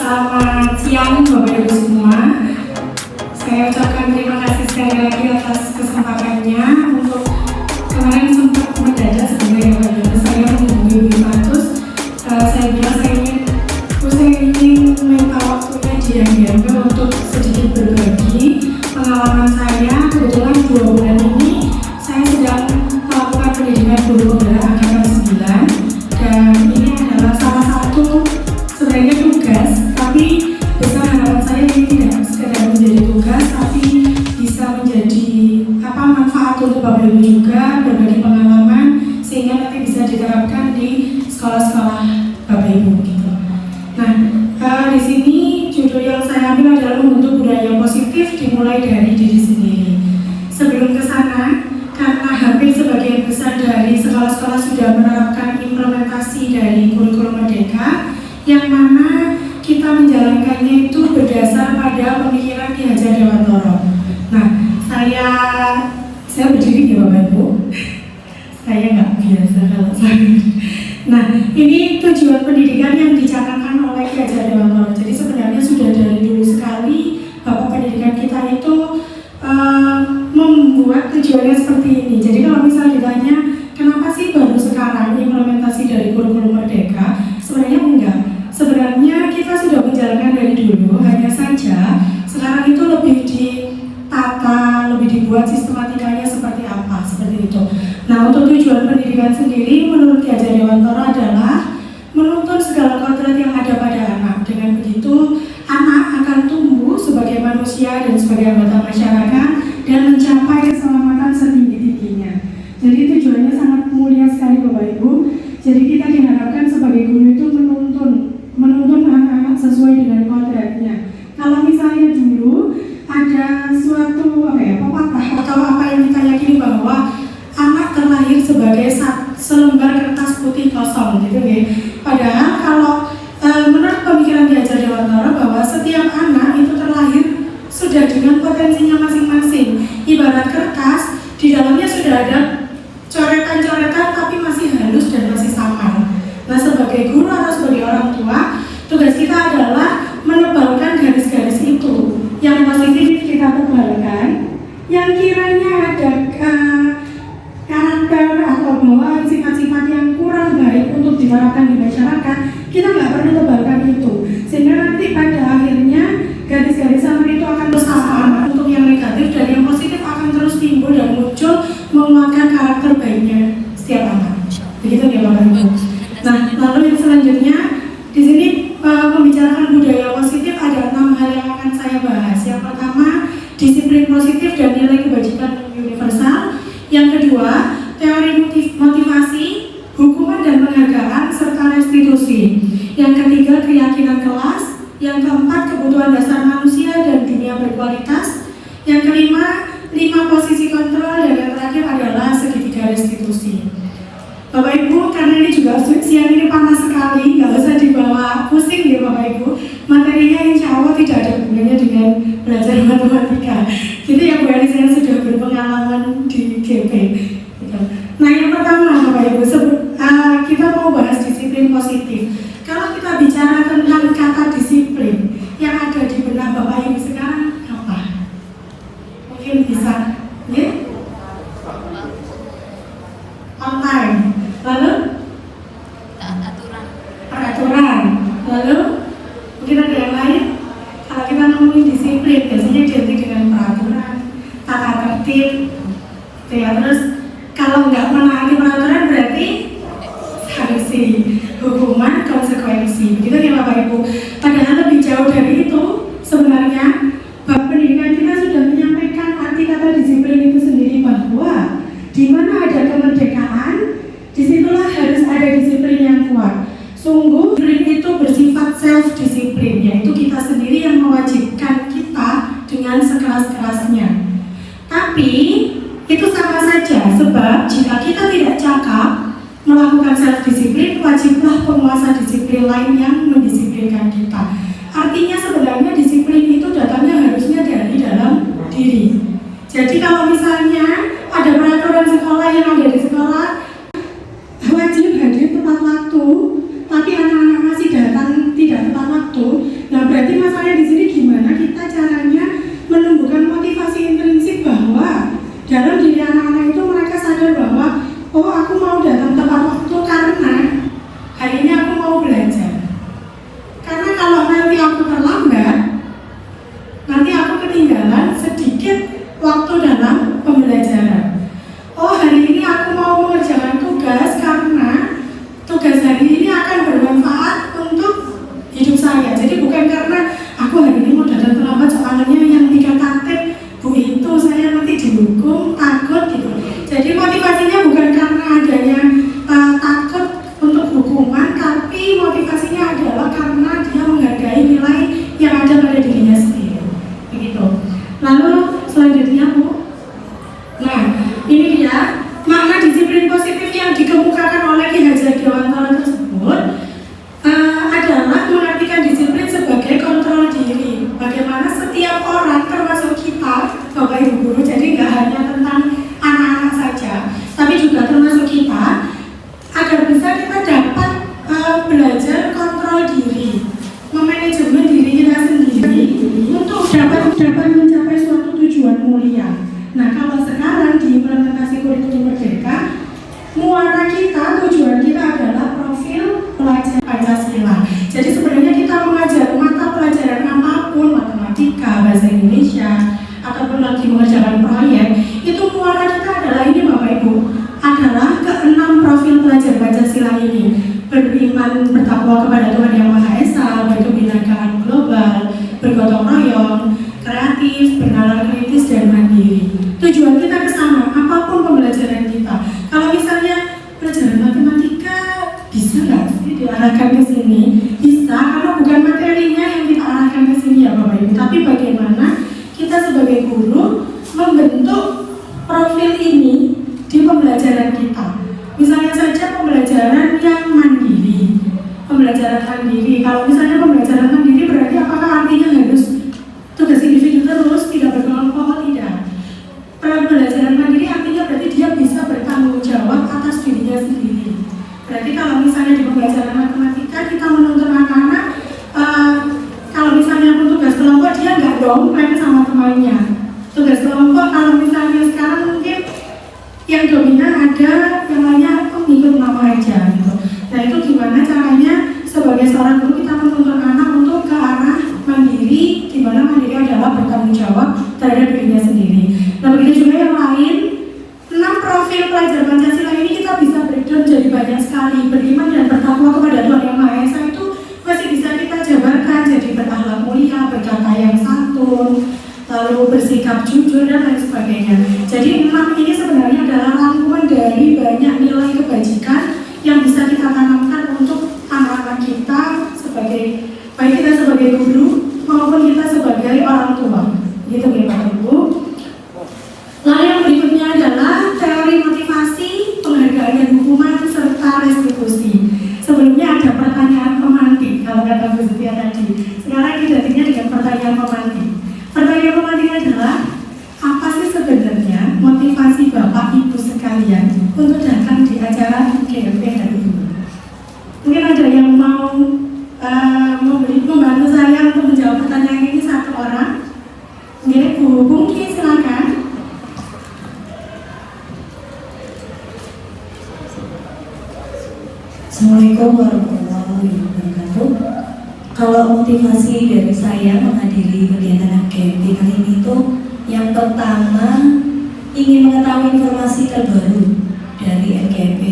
Selamat siang Bapak Ibu semua. Saya ucapkan terima kasih sekali lagi atas kesempatannya untuk kemarin sempat mendadak sebenarnya Bapak Ibu. Saya menghubungi Bu Fatus. Saya bilang saya ingin minta waktunya diambil untuk sedikit berbagi pengalaman saya. Kebetulan 2 bulan ini saya sedang melakukan pendidikan guru penggerak angkatan 9 dan ini adalah salah satu sebenarnya tugas, tapi besar harapan saya ini tidak sekedar menjadi tugas, tapi bisa menjadi manfaat untuk Bapak Ibu juga, berbagi pengalaman sehingga nanti bisa diterapkan di sekolah-sekolah Bapak Ibu gitu. Nah, di sini judul yang saya ambil adalah membentuk budaya positif dimulai dari diri sendiri. Sebelum ke sana, karena hampir sebagian besar dari sekolah-sekolah sudah menerapkan implementasi dari kurikulum Merdeka, yang mana kita menjalankannya itu berdasar pada pemikiran Ki Hajar Dewantara. Nah, saya berdiri ya Bapak Ibu. Saya nggak biasa kalau saya. Nah, ini tujuan pendidikan yang dicanangkan oleh Ki Hajar Dewantara. Jadi sebenarnya sudah dari dulu sekali Bapak pendidikan kita itu membuat tujuannya seperti ini. Jadi kalau misalnya ditanya kenapa sih baru sekarang implementasi dari kurikulum Merdeka, sebenarnya enggak. Sebenarnya kita sudah menjalankan dari dulu, hanya saja sekarang itu lebih ditata, lebih dibuat sistematikanya seperti apa, seperti itu. Nah, untuk tujuan pendidikan sendiri menurut Ki Hajar Dewantara adalah menuntun segala kodrat yang ada pada anak. Dengan begitu, anak akan tumbuh sebagai manusia dan sebagai anggota masyarakat dan mencapai keselamatan setinggi-tingginya. Jadi tujuannya sangat mulia sekali Bapak Ibu. Jadi kita diharapkan sebagai guru itu menuntun anak-anak sesuai dengan kodratnya. Kalau misalnya dulu ada suatu pepatah atau apa yang kita yakini bahwa anak terlahir sebagai selembar kertas putih kosong gitu ya. Padahal kalau menurut pemikiran Ki Hajar Dewantara bahwa setiap anak itu terlahir sudah dengan potensinya masing-masing. Ibarat kertas, di dalamnya sudah ada coretan-coretan tapi masih halus dan masih samar. Nah, sebagai guru atau sebagai orang tua, tugas kita adalah menebalkan garis-garis itu. Yang positif kita tebalkan, yang kiranya ada karakter atau bawaan sifat-sifat yang kurang baik untuk diterapkan di masyarakat, kita nggak perlu tebalkan itu. Sehingga nanti pada akhirnya garis-garis samar itu akan terus sama. Untuk yang negatif dan yang positif akan terus timbul dan muncul menguatkan karakter baiknya setiap anak. Begitu ya Bapak Ibu. Nah, lalu yang selanjutnya di sini membicarakan budaya positif ada 6 hal yang akan saya bahas. Yang pertama, disiplin positif dan nilai kebajikan universal. Yang kedua, teori motivasi, hukuman dan penghargaan serta restitusi. Yang ketiga, keyakinan kelas. Yang keempat, kebutuhan dasar manusia dan dunia berkualitas. Yang kelima, 5 posisi kontrol, dan yang terakhir adalah segitiga restitusi. Bapak Ibu, karena ini juga siang ini panas sekali, nggak usah dibawa pusing ya Bapak Ibu. Materinya insya Allah tidak ada hubungannya dengan belajar matematika. Gitu ya Bu Eli, saya sudah berpengalaman di GP. Gitu. Nah, yang pertama Bapak Ibu, kita mau bahas disiplin positif. Kalau kita bicara tentang kata disiplin, yang ada di benak Bapak Ibu sekarang apa? Mungkin bisa, ya? On time. Lalu? Peraturan. Lalu? Mungkin ada yang lain? Kalau kita ngomongin disiplin, biasanya identik dengan peraturan, tata tertib. Ya, terus kalau nggak menaati peraturan berarti sanksi, hukuman, konsekuensi. Begitu ya Bapak Ibu. Padahal lebih jauh dari itu, sebenarnya bab pendidikan kita sudah menyampaikan arti kata disiplin itu sendiri, bahwa di mana ada kemerdekaan, disitulah harus ada disiplin yang kuat. Sungguh, disiplin itu bersifat self-disiplin, yaitu kita sendiri yang mewajibkan kita dengan sekeras-kerasnya. Tapi, itu sama saja, sebab jika kita tidak cakap melakukan self-disiplin, wajiblah penguasa disiplin lain yang mendisiplinkan kita. Artinya sebenarnya disiplin itu datangnya harusnya dari dalam diri. Jadi kalau misalnya ada peraturan sekolah yang ada di sekolah, wajib hadir tepat waktu, tapi anak-anak masih datang tidak tepat waktu. Nah, aku terlambat, nanti aku ketinggalan sedikit waktu dalam pembelajaran. Oh, hari ini aku mau mengerjakan tugas karena tugas hari ini akan bermanfaat untuk hidup saya. Jadi bukan karena aku hari ini mau datang terlambat soalnya yang 3 tatip Bu itu saya nanti dihukum, takut gitu. Jadi motivasinya bukan karena adanya takut untuk hukuman, tapi motivasinya adalah karena dia menghargai nilai yang ada pada dirinya sendiri. Begitu. Lalu selanjutnya Bu. Nah, ini dia makna disiplin positif yang dikemukakan oleh Ki Hajar Dewantara tersebut adalah mengartikan disiplin sebagai kontrol diri. Bagaimana setiap orang termasuk kita, Bapak Ibu Guru, jadi nggak hanya tentang anak-anak saja, tapi juga termasuk kita, agar bisa kita dapat belajar kontrol diri, memanajemen diri kita sendiri untuk dapat mencapai suatu tujuan mulia. Nah, kalau sekarang di implementasi kurikulum Merdeka, muara kita, tujuan kita adalah profil pelajar Pancasila. Jadi sebenarnya kita mengajar mata pelajaran apapun, matematika, bahasa Indonesia, ataupun lagi mengerjakan proyek, itu muara kita adalah ini Bapak Ibu, adalah ke-6 profil pelajar Pancasila ini. Beriman, bertakwa kepada Tuhan Yang Maha Esa, berkebinekaan global, bergotong royong, kreatif, bernalar kritis, dan mandiri. Tujuan kita ke sana, apapun pembelajaran kita. Kalau misalnya pelajaran matematika bisa nggak sih diarahkan ke sini? Bisa, karena bukan materinya yang kita arahkan ke sini ya Bapak Ibu, tapi bagaimana kita sebagai guru membentuk profil ini di pembelajaran kita. Misalnya saja pembelajaran yang mandiri. Pembelajaran mandiri, kalau misalnya pembelajaran mandiri berarti apakah artinya harus tugas individu terus, tidak berkelompok? Tidak. Pembelajaran mandiri artinya berarti dia bisa bertanggung jawab atas dirinya sendiri. Berarti kalau misalnya di pembelajaran matematika kita menuntut anak-anak, kalau misalnya pun tugas kelompok dia nggak dong main sama temannya. Tugas kelompok kalau misalnya sekarang mungkin yang dominan ada yang lainnya mengikut nama aja gitu. Nah itu gimana caranya sebagai seorang guru kita menuntut anak untuk ke arah mandiri, di mana mandiri adalah bertanggung jawab terhadap dirinya sendiri. Nah begitu juga yang lain, 6 profil pelajar Pancasila ini kita bisa breakdown jadi banyak sekali. Beriman dan bertakwa kepada Tuhan Yang Maha Esa itu masih bisa kita jabarkan jadi berakhlak mulia, berkata yang santun, lalu bersikap jujur dan lain sebagainya. Jadi 6 ini sebenarnya adalah rangkuman dari banyak nilai kebajikan yang bisa kita tanamkan untuk anak-anak kita sebagai, baik kita sebagai guru maupun kita sebagai orang tua. Gitu ya Bapak Ibu. Lalu yang berikutnya adalah teori motivasi, penghargaan dan hukuman serta restitusi. Sebelumnya ada pertanyaan pemantik kalau kata Bu Setia tadi. Sekarang digantinya dengan pertanyaan pemantik. Pertanyaan pemantik adalah apa sih sebenarnya motivasi Bapak Ibu sekalian untuk datang di acara GMP hari ini? Mungkin ada yang mau membantu saya untuk menjawab pertanyaan ini satu orang. Mungkin Bu Pungki silakan. Assalamualaikum warahmatullahi wabarakatuh. Kalau motivasi dari saya menghadiri kegiatan GMP kali ini itu yang pertama ingin mengetahui informasi terbaru dari GMP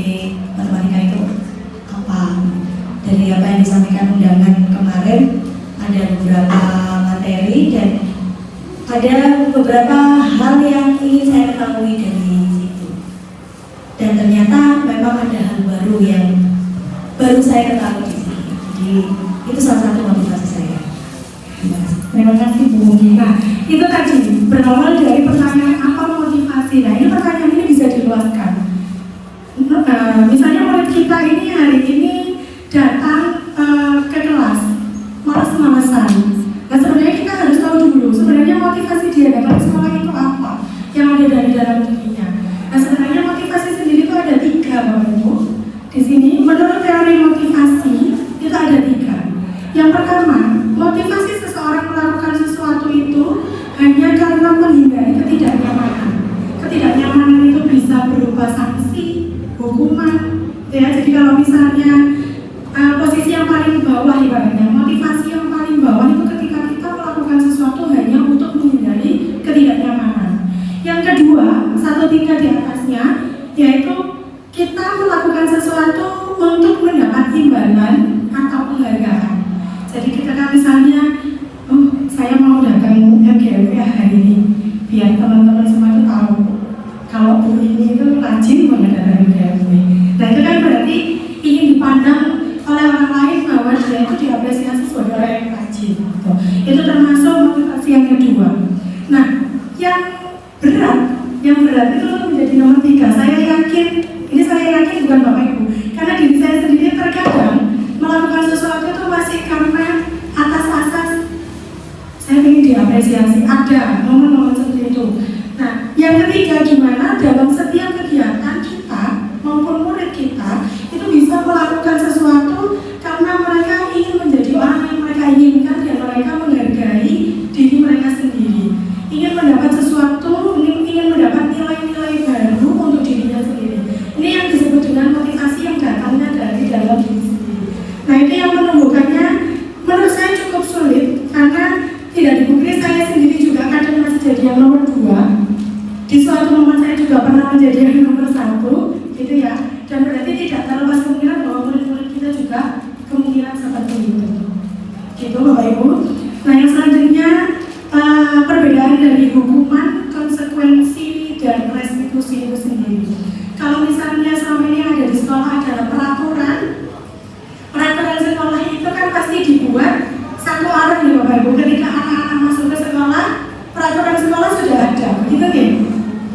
matematika itu apa. Dari apa yang disampaikan undangan kemarin ada beberapa materi dan ada beberapa hal yang ingin saya ketahui dari situ. Dan ternyata memang ada hal baru yang baru saya ketahui di sini. Jadi itu salah satu motivasi saya. Terima kasih Bu. Nah, itu tadi berawal dari pertanyaan apa motivasi. Nah, ini pertanyaan ini bisa diluaskan. Misalnya murid kita ini hari ini datang ke kelas malas-malasan. Nah, sebenarnya kita harus tahu dulu sebenarnya motivasi dia datang ke sekolah itu apa yang ada dari dalam dirinya. Nah, sebenarnya motivasi sendiri itu ada 3 Bapak Ibu. Di sini menurut teori motivasi itu ada 3. Yang pertama, motivasi seseorang melakukan sesuatu itu hanya karena menghindari ketidaknyamanan. Ketidaknyamanan itu bisa berupa sanksi, hukuman, ya. Jadi kalau misalnya posisi yang paling bawah ibaratnya, motivasi yang paling bawah itu misalnya, oh saya mau datang MGLW hari ini, biar teman-teman semua itu tahu kalau Bu ini itu rajin banget datang MGLW. Nah itu kan berarti ingin dipandang oleh orang lain bahwa dia itu diapresiasi sebagai orang yang rajin. Gitu. Itu termasuk motivasi yang kedua. Nah, yang berat itu menjadi nomor 3. Saya yakin bukan Bapak Ibu, karena diri saya sendiri terkadang melakukan sesuatu itu masih karena atas asas saya ingin diapresiasi. Ada momen-momen seperti itu. Nah, yang ketiga, gimana dalam setiap kegiatan kita maupun murid kita itu bisa melakukan sesuatu karena mereka ingin menjadi orang yang mereka inginkan dan mereka menghargai diri mereka sendiri, ingin mendapat sesuatu, ingin mendapat nilai-nilai baru untuk dirinya sendiri. Ini yang disebut dengan motivasi yang datangnya dari dalam diri sendiri. Nah itu yang menumbuhkannya menurut saya cukup sulit, karena tidak dipungkiri saya sendiri juga kadang masih jadi yang nomor 2. Di suatu momen saya juga pernah menjadi yang nomor 1, gitu ya. Dan berarti tidak terlepas kemungkinan bahwa murid-murid kita juga kemungkinan seperti itu. Gitu Bapak Ibu. Nah yang selanjutnya perbedaan dari hukuman, konsekuensi, dan restitusi itu sendiri. Kalau misalnya selama ini ada di sekolah adalah peraturan sekolah itu kan pasti dibuat satu arah nih Bapak Ibu. Ketika anak-anak masuk ke sekolah, peraturan sekolah sudah ada, begitu kan?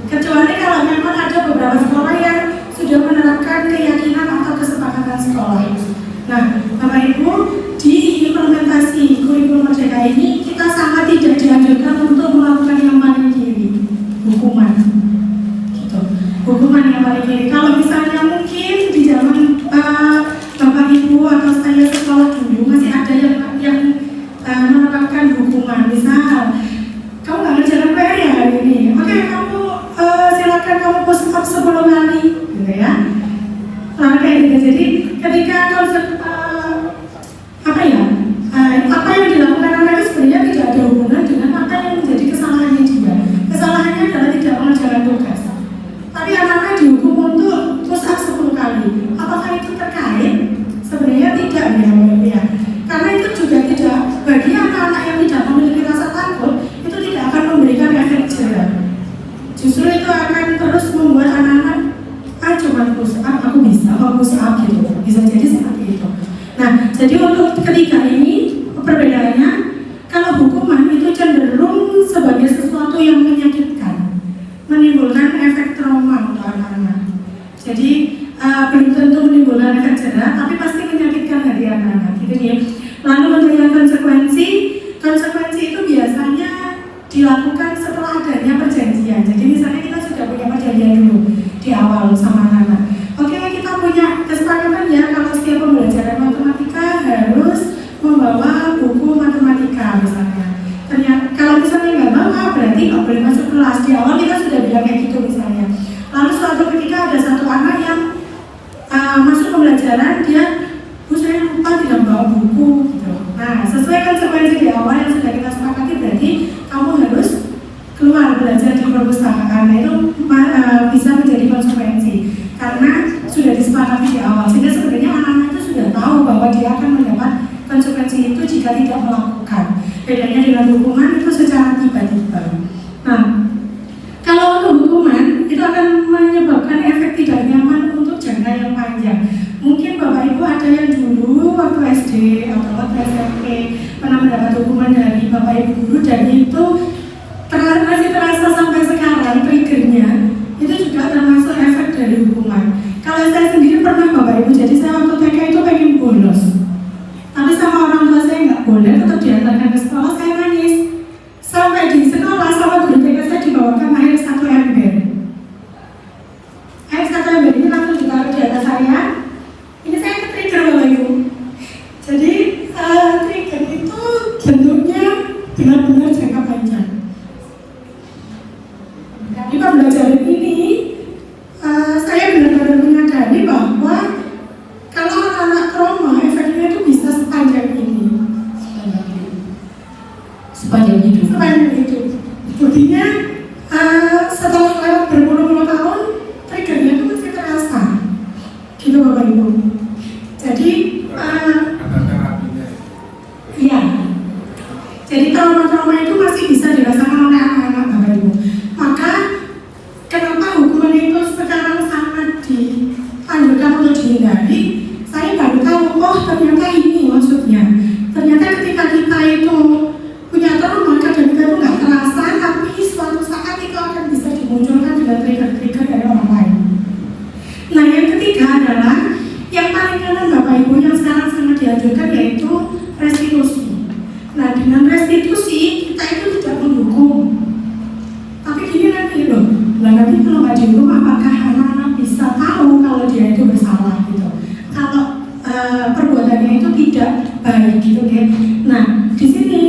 Kecuali kalau memang ada beberapa sekolah yang sudah menerapkan keyakinan atau kesepakatan sekolah. Nah, Bapak Ibu, di implementasi kurikulum Merdeka ini kita sangat tidak dianjurkan untuk melakukan yang paling kiri, hukuman. Gitu. Hukuman yang paling kiri. Kalau misalnya mungkin di zaman Bapak Ibu atau saya sekolah dulu masih ada yang menerapkan hukuman. Misal, kamu nggak ngerjakan PR ya hari ini? Oke, kamu silakan kamu push up 10 kali, gitu ya. Nah, kayak gitu. Jadi ketika konsep apa yang dilakukan anak itu sebenarnya tidak ada hubungan dengan apa yang menjadi kesalahannya dia. Kesalahannya adalah tidak mengerjakan tugas. Tapi anak-anak dihukum untuk push up 10 kali. Apakah itu terkait? Sebenarnya tidak ya. Karena itu juga tidak, bagi anak-anak yang tidak memiliki rasa takut, itu tidak akan memberikan efek jerah. Justru itu akan terus membuat anak-anak cuma push up, aku bisa push up gitu. Bisa jadi seperti itu. Nah, jadi untuk ketiga ini perbedaannya, kalau hukuman itu cenderung sebagai sesuatu yang menyakitkan, menimbulkan efek trauma untuk anak-anak. Jadi belum tentu menimbulkan efek jerah, tapi pasti menyakitkan hati anak-anak. Gitu ya. Lalu untuk yang konsekuensi itu biasanya dilakukan setelah adanya perjanjian. Jadi misalnya kita sudah punya perjanjian dulu di awal sama anak-anak. Oke, kita punya kesepakatan ya kalau setiap pembelajaran matematika harus membawa buku matematika misalnya. Ternyata kalau misalnya nggak bawa berarti nggak boleh masuk kelas. Di awal kita sudah bilang kayak gitu misalnya. Lalu suatu ketika ada satu anak yang masuk pembelajaran, dia saya lupa tidak bawa buku gitu. Nah, sesuai konsekuensi di awal yang sudah kita sepakati, berarti kamu harus keluar belajar di perpustakaan. Nah, itu bisa menjadi konsekuensi karena sudah disepakati di awal. Sehingga sebenarnya anak-anak itu sudah tahu bahwa dia akan mendapat konsekuensi itu jika tidak melakukan. Bedanya dengan hukuman itu secara tiba-tiba. Nah, kalau untuk hukuman itu akan menyebabkan efek tidak nyaman untuk jangka yang panjang. Mungkin Bapak Ibu ada yang dulu waktu SD atau waktu SMP pernah mendapat hukuman dari Bapak Ibu guru dan itu masih terasa sampai sekarang triggernya, itu juga termasuk efek dari hukuman. Kalau saya sendiri pernah Bapak Ibu, jadi saya waktu TK itu pengen bolos, tapi sama orang tua saya nggak boleh, tetap diantarkan ke sekolah. Saya nangis sampai di sekolah sama guru TK saya dibawakan air 1 ember. Air 1 ember ini langsung ditaruh di atas saya. Ini saya ke-trigger Bapak Ibu. Jadi trigger itu bentuknya benar-benar jangka panjang. Di pembelajaran ini saya benar-benar menyadari bahwa kalau anak-anak trauma efeknya itu bisa sepanjang ini. Sepanjang hidup. Buktinya setelah lewat berpuluh-puluh tahun triggernya itu masih terasa. Gitu Bapak Ibu. Jadi iya, Jadi trauma-trauma itu masih bisa dirasakan oleh anak-anak Bapak Ibu. Maka kenapa hukuman itu sekarang sangat dianjurkan untuk dihindari? Saya baru tahu, oh ternyata ini maksudnya. Ternyata ketika kita itu punya trauma, kadang kita itu nggak terasa, tapi suatu saat itu akan bisa dimunculkan dengan trigger-trigger dari orang lain. Nah, yang ketiga adalah yang paling kanan Bapak Ibu yang sekarang sangat dianjurkan yaitu restitusi. Nah, dengan restitusi kita itu tidak menghukum. Tapi gini nanti loh, nanti kalau nggak dihukum apakah anak-anak bisa tahu kalau dia itu bersalah gitu? Kalau perbuatannya itu tidak baik gitu kan? Nah, di sini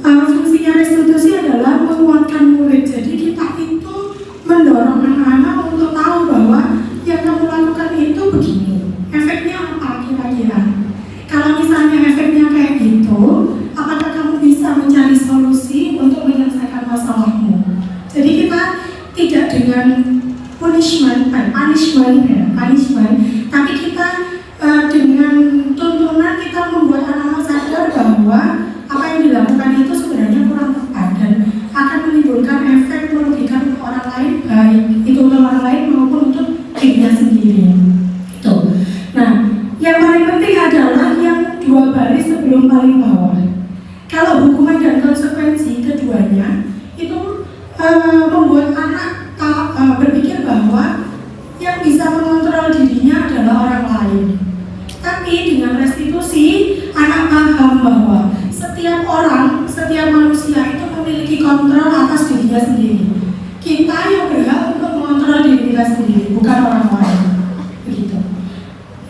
fungsinya restitusi adalah menguatkan murid. Jadi kita itu mendorong anak-anak untuk tahu bahwa yang kamu lakukan itu begini. Efeknya apa kira-kira? Kalau misalnya efeknya kayak gitu, apakah kamu bisa mencari solusi untuk menyelesaikan masalahmu? Jadi kita tidak dengan punishment, tapi kita dengan tuntunan kita membuat anak-anak sadar bahwa apa yang dilakukan itu sebenarnya kurang tepat dan akan menimbulkan efek merugikan untuk orang lain, baik itu untuk orang lain maupun untuk dirinya sendiri. Tuh. Nah, yang paling penting adalah yang dua baris sebelum paling bawah. Kalau hukuman dan konsekuensi keduanya itu membuat anak berpikir bahwa yang bisa mengontrol dirinya adalah orang lain. Tapi dengan restitusi, anak paham bahwa setiap orang, setiap manusia itu memiliki kontrol atas dirinya sendiri. Kita yang berhak untuk mengontrol diri kita sendiri, bukan orang lain. Begitu.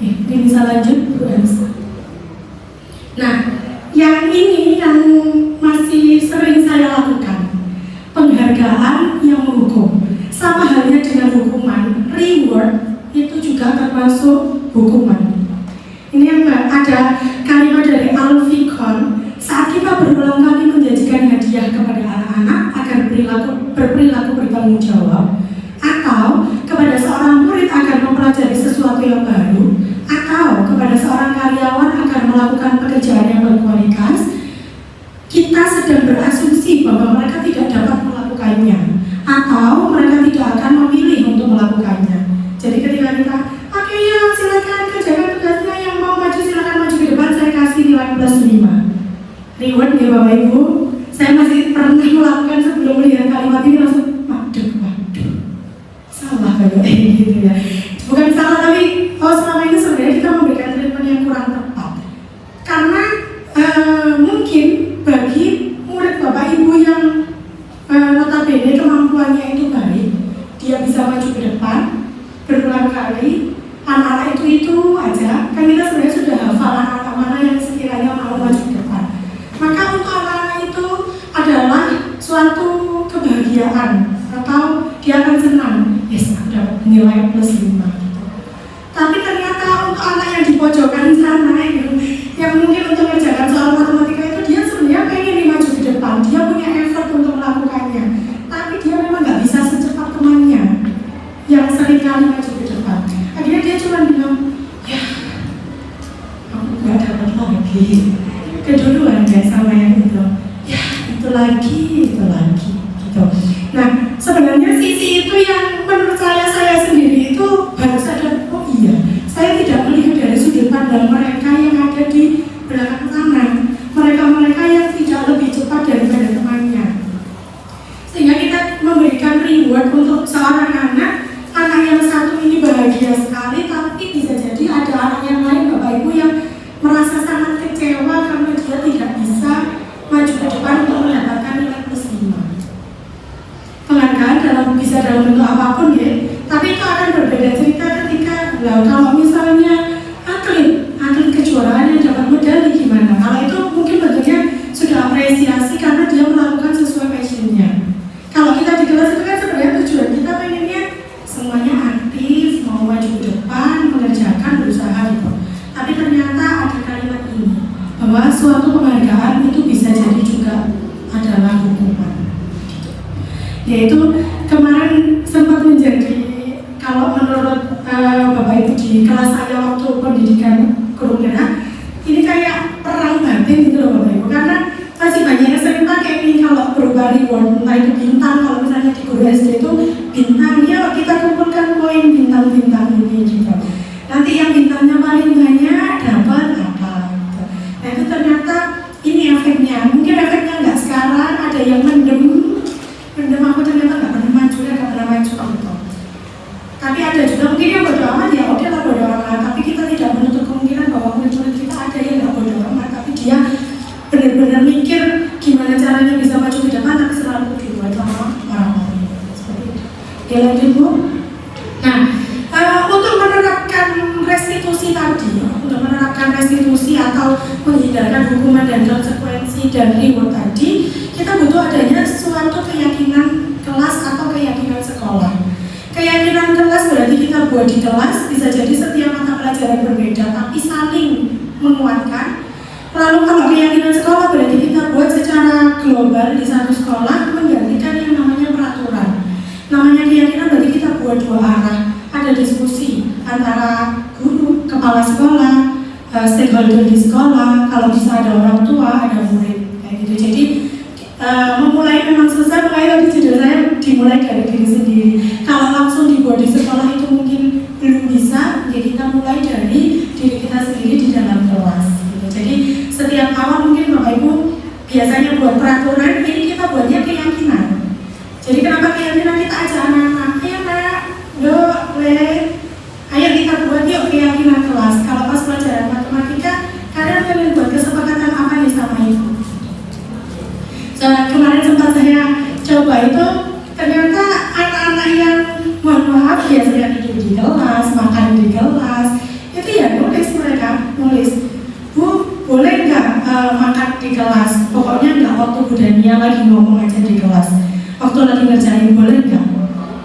Ini bisa lanjut, Bu Elsa. Nah, yang ini yang masih sering saya lakukan, penghargaan yang menghukum. Sama halnya dengan hukuman, reward itu juga termasuk hukuman. Ini yang ada kalimat dari Al-Fikon, saat kita berulang kali menjanjikan hadiah kepada anak-anak agar berperilaku bertanggung jawab, atau kepada seorang murid agar mempelajari sesuatu yang baru, atau kepada seorang karyawan agar melakukan pekerjaan yang berkualitas, kita sedang berasumsi bahwa mereka tidak dapat melakukannya, atau mereka tidak akan memilih untuk melakukannya. Jadi ketika kita, oke ya silakan kerjakan tugasnya, yang mau maju silakan maju ke depan, saya kasih nilai plus 5 reward ya Bapak Ibu. Saya masih pernah melakukan sebelum melihat kalimat ini langsung waduh salah kayak gitu ya. Bukan salah tapi selama ini sebenarnya kita memberikan treatment yang kurang tepat. Karena mungkin bagi murid Bapak Ibu yang notabene kemampuannya itu baik, dia bisa maju ke depan berulang kali, anak-anak itu aja, kan kita sebenarnya sudah hafal anak-anak mana yang sekiranya mau maju ke depan. Maka untuk anak-anak itu adalah suatu kebahagiaan atau dia akan senang, yes aku dapat nilai plus 5 gitu. Tapi ternyata untuk anak yang di pojokan sana gitu, yang mungkin untuk mengerjakan soal matematika itu dia sebenarnya pengen nih maju ke depan, dia punya effort untuk melakukannya, tapi dia memang nggak bisa secepat temannya yang sering kali maju ke depan. Akhirnya dia cuma bilang, ya aku nggak dapat lagi, keduluan deh sama yang itu, ya itu lagi gitu. Nah sebenarnya sisi itu yang menurut saya sendiri itu baru sadar, oh iya saya tidak melihat dari sudut pandang mereka yang ada di belakang sana, mereka yang tidak lebih cepat daripada temannya. Sehingga kita memberikan reward untuk seorang anak yang satu ini bahagia sekali, tapi bisa jadi ada anak yang lain Bapak Ibu yang merasa sangat kecewa karena dia tidak bisa maju ke depan untuk mendapatkan nilai plus 5. Penghargaan bisa dalam bentuk apapun ya, tapi itu akan berbeda cerita ketika kalau misalnya atlet kejuaraan yang dapat medali gimana? Kalau itu mungkin bentuknya sudah apresiasi karena dia melakukan sesuai passionnya. Kalau kita di kelas itu kan sebenarnya tujuan kita pengennya semuanya aktif, mau maju ke depan, mengerjakan, berusaha gitu. Tapi ternyata ada kalimat ini, bahwa suatu penghargaan itu bisa jadi juga adalah hukuman. Yaitu kemarin sempat menjadi, kalau menurut Bapak Ibu di kelas saya waktu pendidikan guru gerak, ini kayak perang batin gitu loh Bapak Ibu, karena masih banyak yang sering SD itu bintang, yuk kita kumpulkan poin bintang-bintang ini gitu. Nanti yang bintangnya paling banyak dapat apa gitu. Nah itu ternyata ini efeknya. Mungkin efeknya nggak sekarang, ada yang mendem aku ternyata nggak pernah maju gitu. Tapi ada juga mungkin yang bodo amat, ya oke lah bodo amat. Tapi kita tidak menutup kemungkinan bahwa murid kita ada yang nggak bodo amat, tapi dia benar-benar mikir gimana caranya bisa maju ke depan, tapi selalu dibuat sama orang-orang seperti itu. Oke, lanjut Bu. Nah, untuk menerapkan restitusi tadi, untuk menerapkan restitusi atau menghindarkan hukuman dan konsekuensi dan reward tadi, kita butuh adanya suatu keyakinan kelas atau keyakinan sekolah. Keyakinan kelas berarti kita buat di kelas, bisa jadi setiap mata pelajaran berbeda tapi saling menguatkan. Lalu kalau keyakinan sekolah berarti kita buat secara global di satu sekolah, menggantikan yang namanya peraturan. Namanya keyakinan berarti kita buat dua arah. Ada diskusi antara guru, kepala sekolah, stakeholder di sekolah, kalau bisa ada orang tua, ada murid, kayak gitu. Jadi memulai memang susah, makanya tadi judul saya dimulai dari diri sendiri. Kalau langsung dibuat di sekolah itu mungkin belum bisa, jadi kita mulai dari diri kita sendiri di dalam kelas. Gitu. Jadi setiap awal mungkin Bapak Ibu biasanya buat peraturan, ini kita buatnya keyakinan. Jadi kenapa keyakinan kita ajak anak-anak, ayo nak, do, le, ayo kita buat yuk keyakinan kelas. Kalau pas pelajaran matematika, kalian pengen buat kesepakatan apa nih sama ibu? Kemarin sempat saya coba itu, ternyata anak-anak yang mohon maaf biasanya tidur di kelas, makan di kelas, itu ya nulis mereka, nulis, Bu, boleh nggak makan di kelas? Pokoknya nggak waktu Bu Dania lagi ngomong aja di kelas. Waktu lagi ngerjain boleh nggak?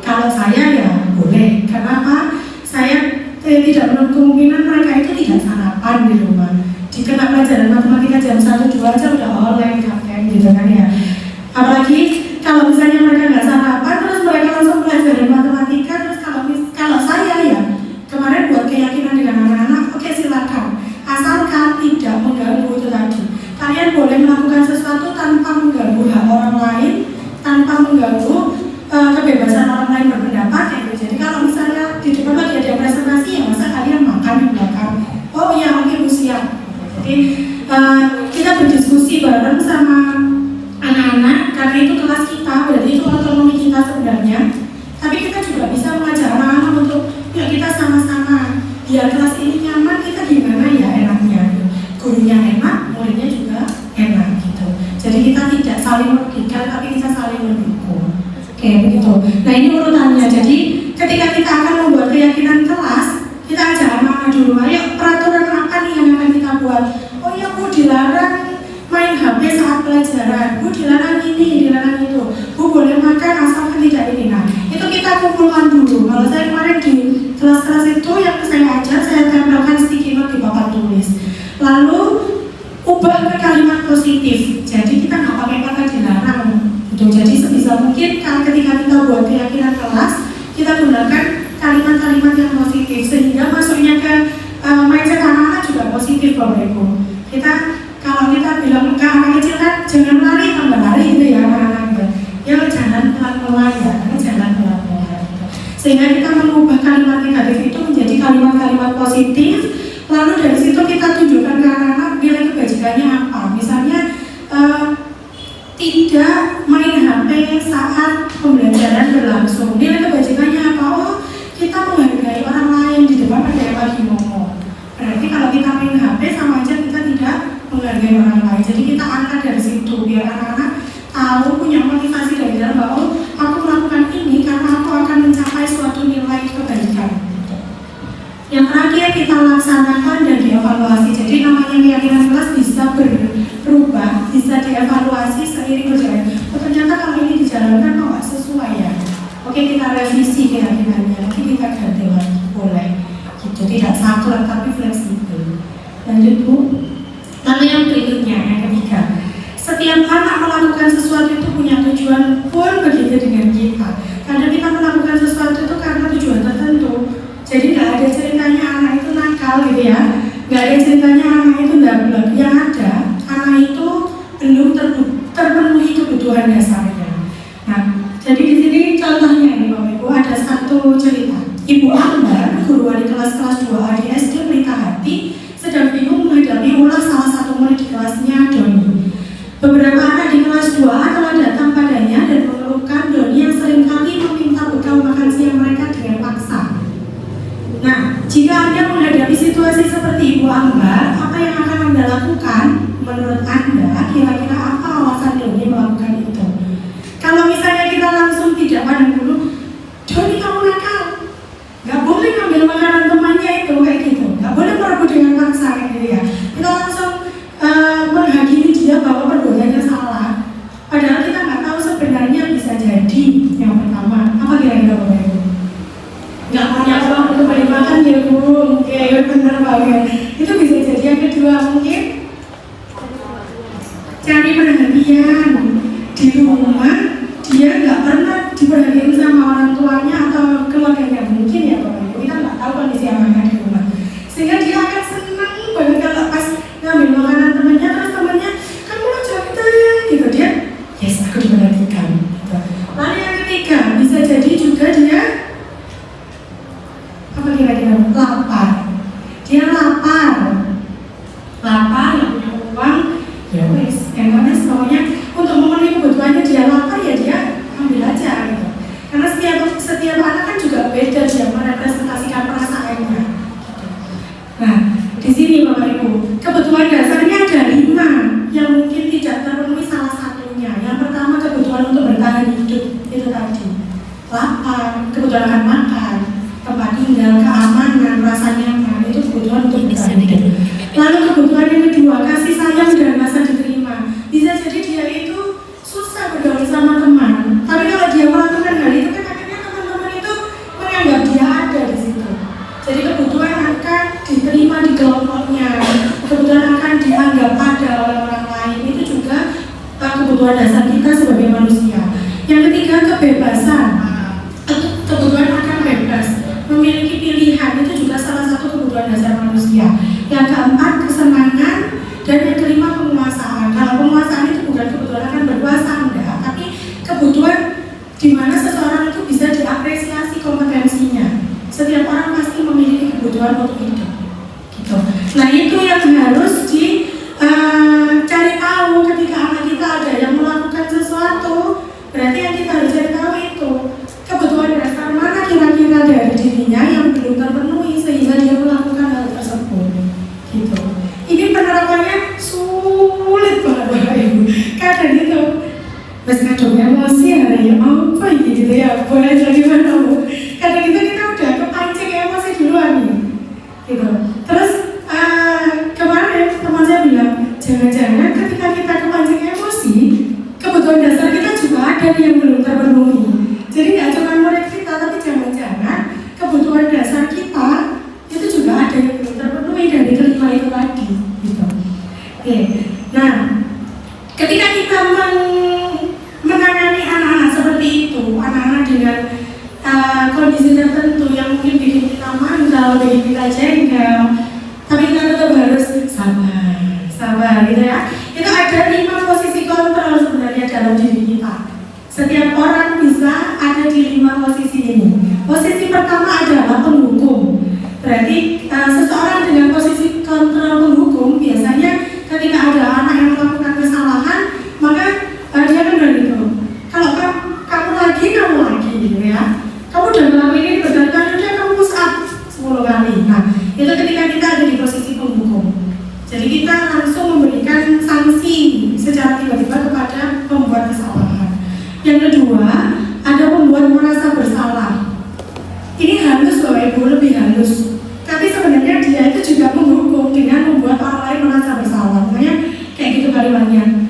Kalau saya ya boleh. Kenapa? Saya tidak menutup kemungkinan mereka itu tidak sarapan di rumah. Di kena pelajaran matematika jam 1-2 aja udah oleng kapten gitu kan ya. Apalagi kalau misalnya mereka nggak sarapan, terus mereka langsung pelajaran matematika. Terus kalau saya ya kemarin buat keyakinan dengan anak-anak, oke silakan, asalkan tidak mengganggu itu tadi. Kalian boleh melakukan sesuatu tanpa mengganggu hak orang lain, tanpa mengganggu kebebasan orang lain berpendapat gitu. Jadi kalau misalnya di depan lagi ada presentasi, ya masa kalian makan di belakang? Oh iya, oke Bu siap. Oke, kita berdiskusi bareng sama anak-anak karena itu kelas kita, berarti itu otonomi kita sebenarnya. Tapi kita juga bisa mengajak anak-anak untuk yuk kita sama-sama biar kelas ini nyaman, kita gimana ya enaknya. Gurunya enak, muridnya juga enak gitu. Jadi kita tidak saling merugikan, tapi kita saling mendukung. Oke, begitu. Nah ini urutannya. Jadi ketika kita akan membuat keyakinan kelas, kita ajak anak-anak dulu. Ayo peraturan apa nih yang akan kita buat? Oh ya Bu, dilarang main HP saat pelajaran. Bu, dilarang ini, dilarang itu. Bu, boleh makan asalkan tidak ini. Nah, itu kita kumpulkan dulu. Kalau saya kemarin di kelas-kelas itu yang saya ajar, saya tempelkan sticky note di papan tulis. Lalu ubah ke kalimat positif. Jadi kita nggak pakai kata dilarang. Jadi sebisa mungkin ketika kita buat keyakinan kelas, kita gunakan kalimat-kalimat yang positif sehingga masuknya ke mindset anak-anak juga positif Bapak Ibu. Kalau kita bilang ke anak kecil kan jangan lari, tambah lari gitu ya anak-anak. Ya jangan pelan-pelan ya, jangan pelan-pelan. Sehingga kita mengubah kalimat negatif itu menjadi kalimat-kalimat positif. Lalu dari situ kita tunjukkan ke anak-anak nilai kebajikannya apa. Misalnya tidak main HP saat pembelajaran berlangsung. Nilai kebajikannya apa? Oh, kita menghargai orang lain di depan ada yang lagi ngomong. Berarti kalau kita main HP sama aja kita tidak menghargai orang lain. Jadi kita angkat dari situ biar anak-anak tahu, punya motivasi dari dalam bahwa aku melakukan ini karena aku akan mencapai suatu nilai kebaikan. Yang terakhir kita laksanakan dan dievaluasi. Jadi namanya keyakinan kelas bisa berubah, bisa dievaluasi seiring berjalan. Oh ternyata kalau ini dijalankan kok nggak sesuai ya. Oke kita revisi keyakinannya, nanti kita ganti lagi, boleh. Gitu, tidak saklek tapi fleksibel. Lanjut Bu. Lalu yang berikutnya, yang ketiga, setiap anak melakukan sesuatu itu punya tujuan pun begitu dengan kita. Karena kita melakukan sesuatu itu karena tujuan tertentu. Jadi nggak ada ceritanya anak itu nakal gitu ya, nggak ada ceritanya anak itu ndablek. Yang ada anak itu belum terpenuhi kebutuhan dasarnya. Nah, jadi di sini contoh kedua, telah datang padanya dan mengeluhkan Doni yang seringkali meminta bekal makan siang mereka dengan paksa. Nah, jika Anda menghadapi situasi seperti Ibu Ambar, apa yang akan Anda lakukan? Menurut Anda, kira-kira apa alasan Doni melakukan itu? Kalau misalnya kita langsung tidak pandang dulu, Doni kamu nakal, nggak boleh ngambil makanan temannya itu kayak gitu, nggak boleh merebut dengan paksa kayak gitu ya. Kita langsung menghakimi dia bahwa perbuatannya salah. Padahal kita nggak tahu sebenarnya bisa jadi yang pertama apa kira-kira Bapak Ibu? Nggak punya uang untuk beli makan ya Bu, oke bener banget. Itu bisa jadi yang kedua mungkin cari perhatian di rumah, dia nggak pernah diperhatiin sama orang tuanya atau keluarganya mungkin ya Bapak Ibu. Kita nggak tahu kondisi anaknya di rumah, sehingga dia akan senang banget kalau pas ngambil makanan temannya, terus temannya kamu lo cantik gitu, dia yes aku diperhatikan gitu. Lalu yang ketiga bisa jadi juga dia apa kira-kira lapar, dia lapar nggak punya uang ya wes emangnya pokoknya untuk memenuhi kebutuhannya dia lapar ya dia ambil aja gitu. Karena setiap anak kan juga beda dia merepresentasikan perasaannya. Nah di sini Bapak Ibu, kebutuhan dasarnya ada 5 yang mungkin tidak terpenuhi salah satunya. Yang pertama kebutuhan untuk bertahan hidup itu tadi, lapar, kebutuhan akan makan, tempat tinggal, keamanan, rasa nyaman, itu kebutuhan untuk bertahan hidup. Lalu kebutuhan yang kedua, kasih sayang dan rasa diterima. Bisa jadi dia itu susah bergaul sama teman, tapi kalau dia melakukan hal itu kan akhirnya teman-teman itu menganggap dia ada di situ. Jadi kebutuhan akan diterima di kelompoknya, kebutuhan akan dianggap ada oleh orang lain, itu juga kebutuhan dasar kita sebagai manusia. Yang ketiga kebebasan, kebutuhan akan bebas, memiliki pilihan, itu juga salah satu kebutuhan dasar manusia. Yang keempat kesenangan, dan yang kelima penguasaan. Kalau penguasaan itu bukan kebutuhan akan berkuasa enggak, tapi kebutuhan di mana seseorang itu bisa diapresiasi kompetensinya. Setiap orang pasti memiliki kebutuhan untuk hidup gitu. Nah itu yang harus dicari tahu ketika anak kita ada yang melakukan sesuatu. Berarti yang kita harus cari tahu itu kebutuhan dasar mana kira-kira dari dirinya yang belum terpenuhi sehingga dia melakukan hal tersebut gitu. Ini penerapannya sulit banget Bapak Ibu. Kadang itu mas kadang emosi ada ya apa gitu ya, boleh jadi mana Bu. Kadang itu kita udah kepancing emosi duluan nih gitu. Terus kemarin teman saya bilang jangan-jangan ketika kita kepancing emosi, kebutuhan dasar kita juga ada nih yang belum terpenuhi. Jadi nggak cuma murid kita, tapi jangan-jangan kebutuhan dasar kita itu juga ada yang belum terpenuhi dari kelima itu tadi gitu. Oke. Nah ketika kita menangani anak-anak seperti itu, anak-anak dengan kondisi tertentu yang mungkin bikin kita manggal, bikin kita jengkel, tapi kita tetap harus sabar gitu ya. Itu ada 5 posisi kontrol sebenarnya dalam diri kita. Setiap orang bisa ada di 5 posisi ini. Posisi pertama adalah penghukum. Berarti seseorang dengan posisi kontrol penghukum biasanya ketika ada anak yang melakukan kesalahan, maka dia kan begitu. Kalau kamu lagi gitu ya. Kamu udah ngelakuin ini berkali-kali, udah kamu push up 10 kali. Nah, itu ketika kita ada di posisi penghukum. Jadi kita langsung memberikan sanksi secara tiba-tiba kepada pembuat kesalahan. Yang kedua, ada pembuat merasa bersalah. Ini halus Bapak Ibu, lebih halus. Tapi sebenarnya dia itu juga menghukum dengan membuat orang lain merasa bersalah. Makanya kayak gitu kalimatnya.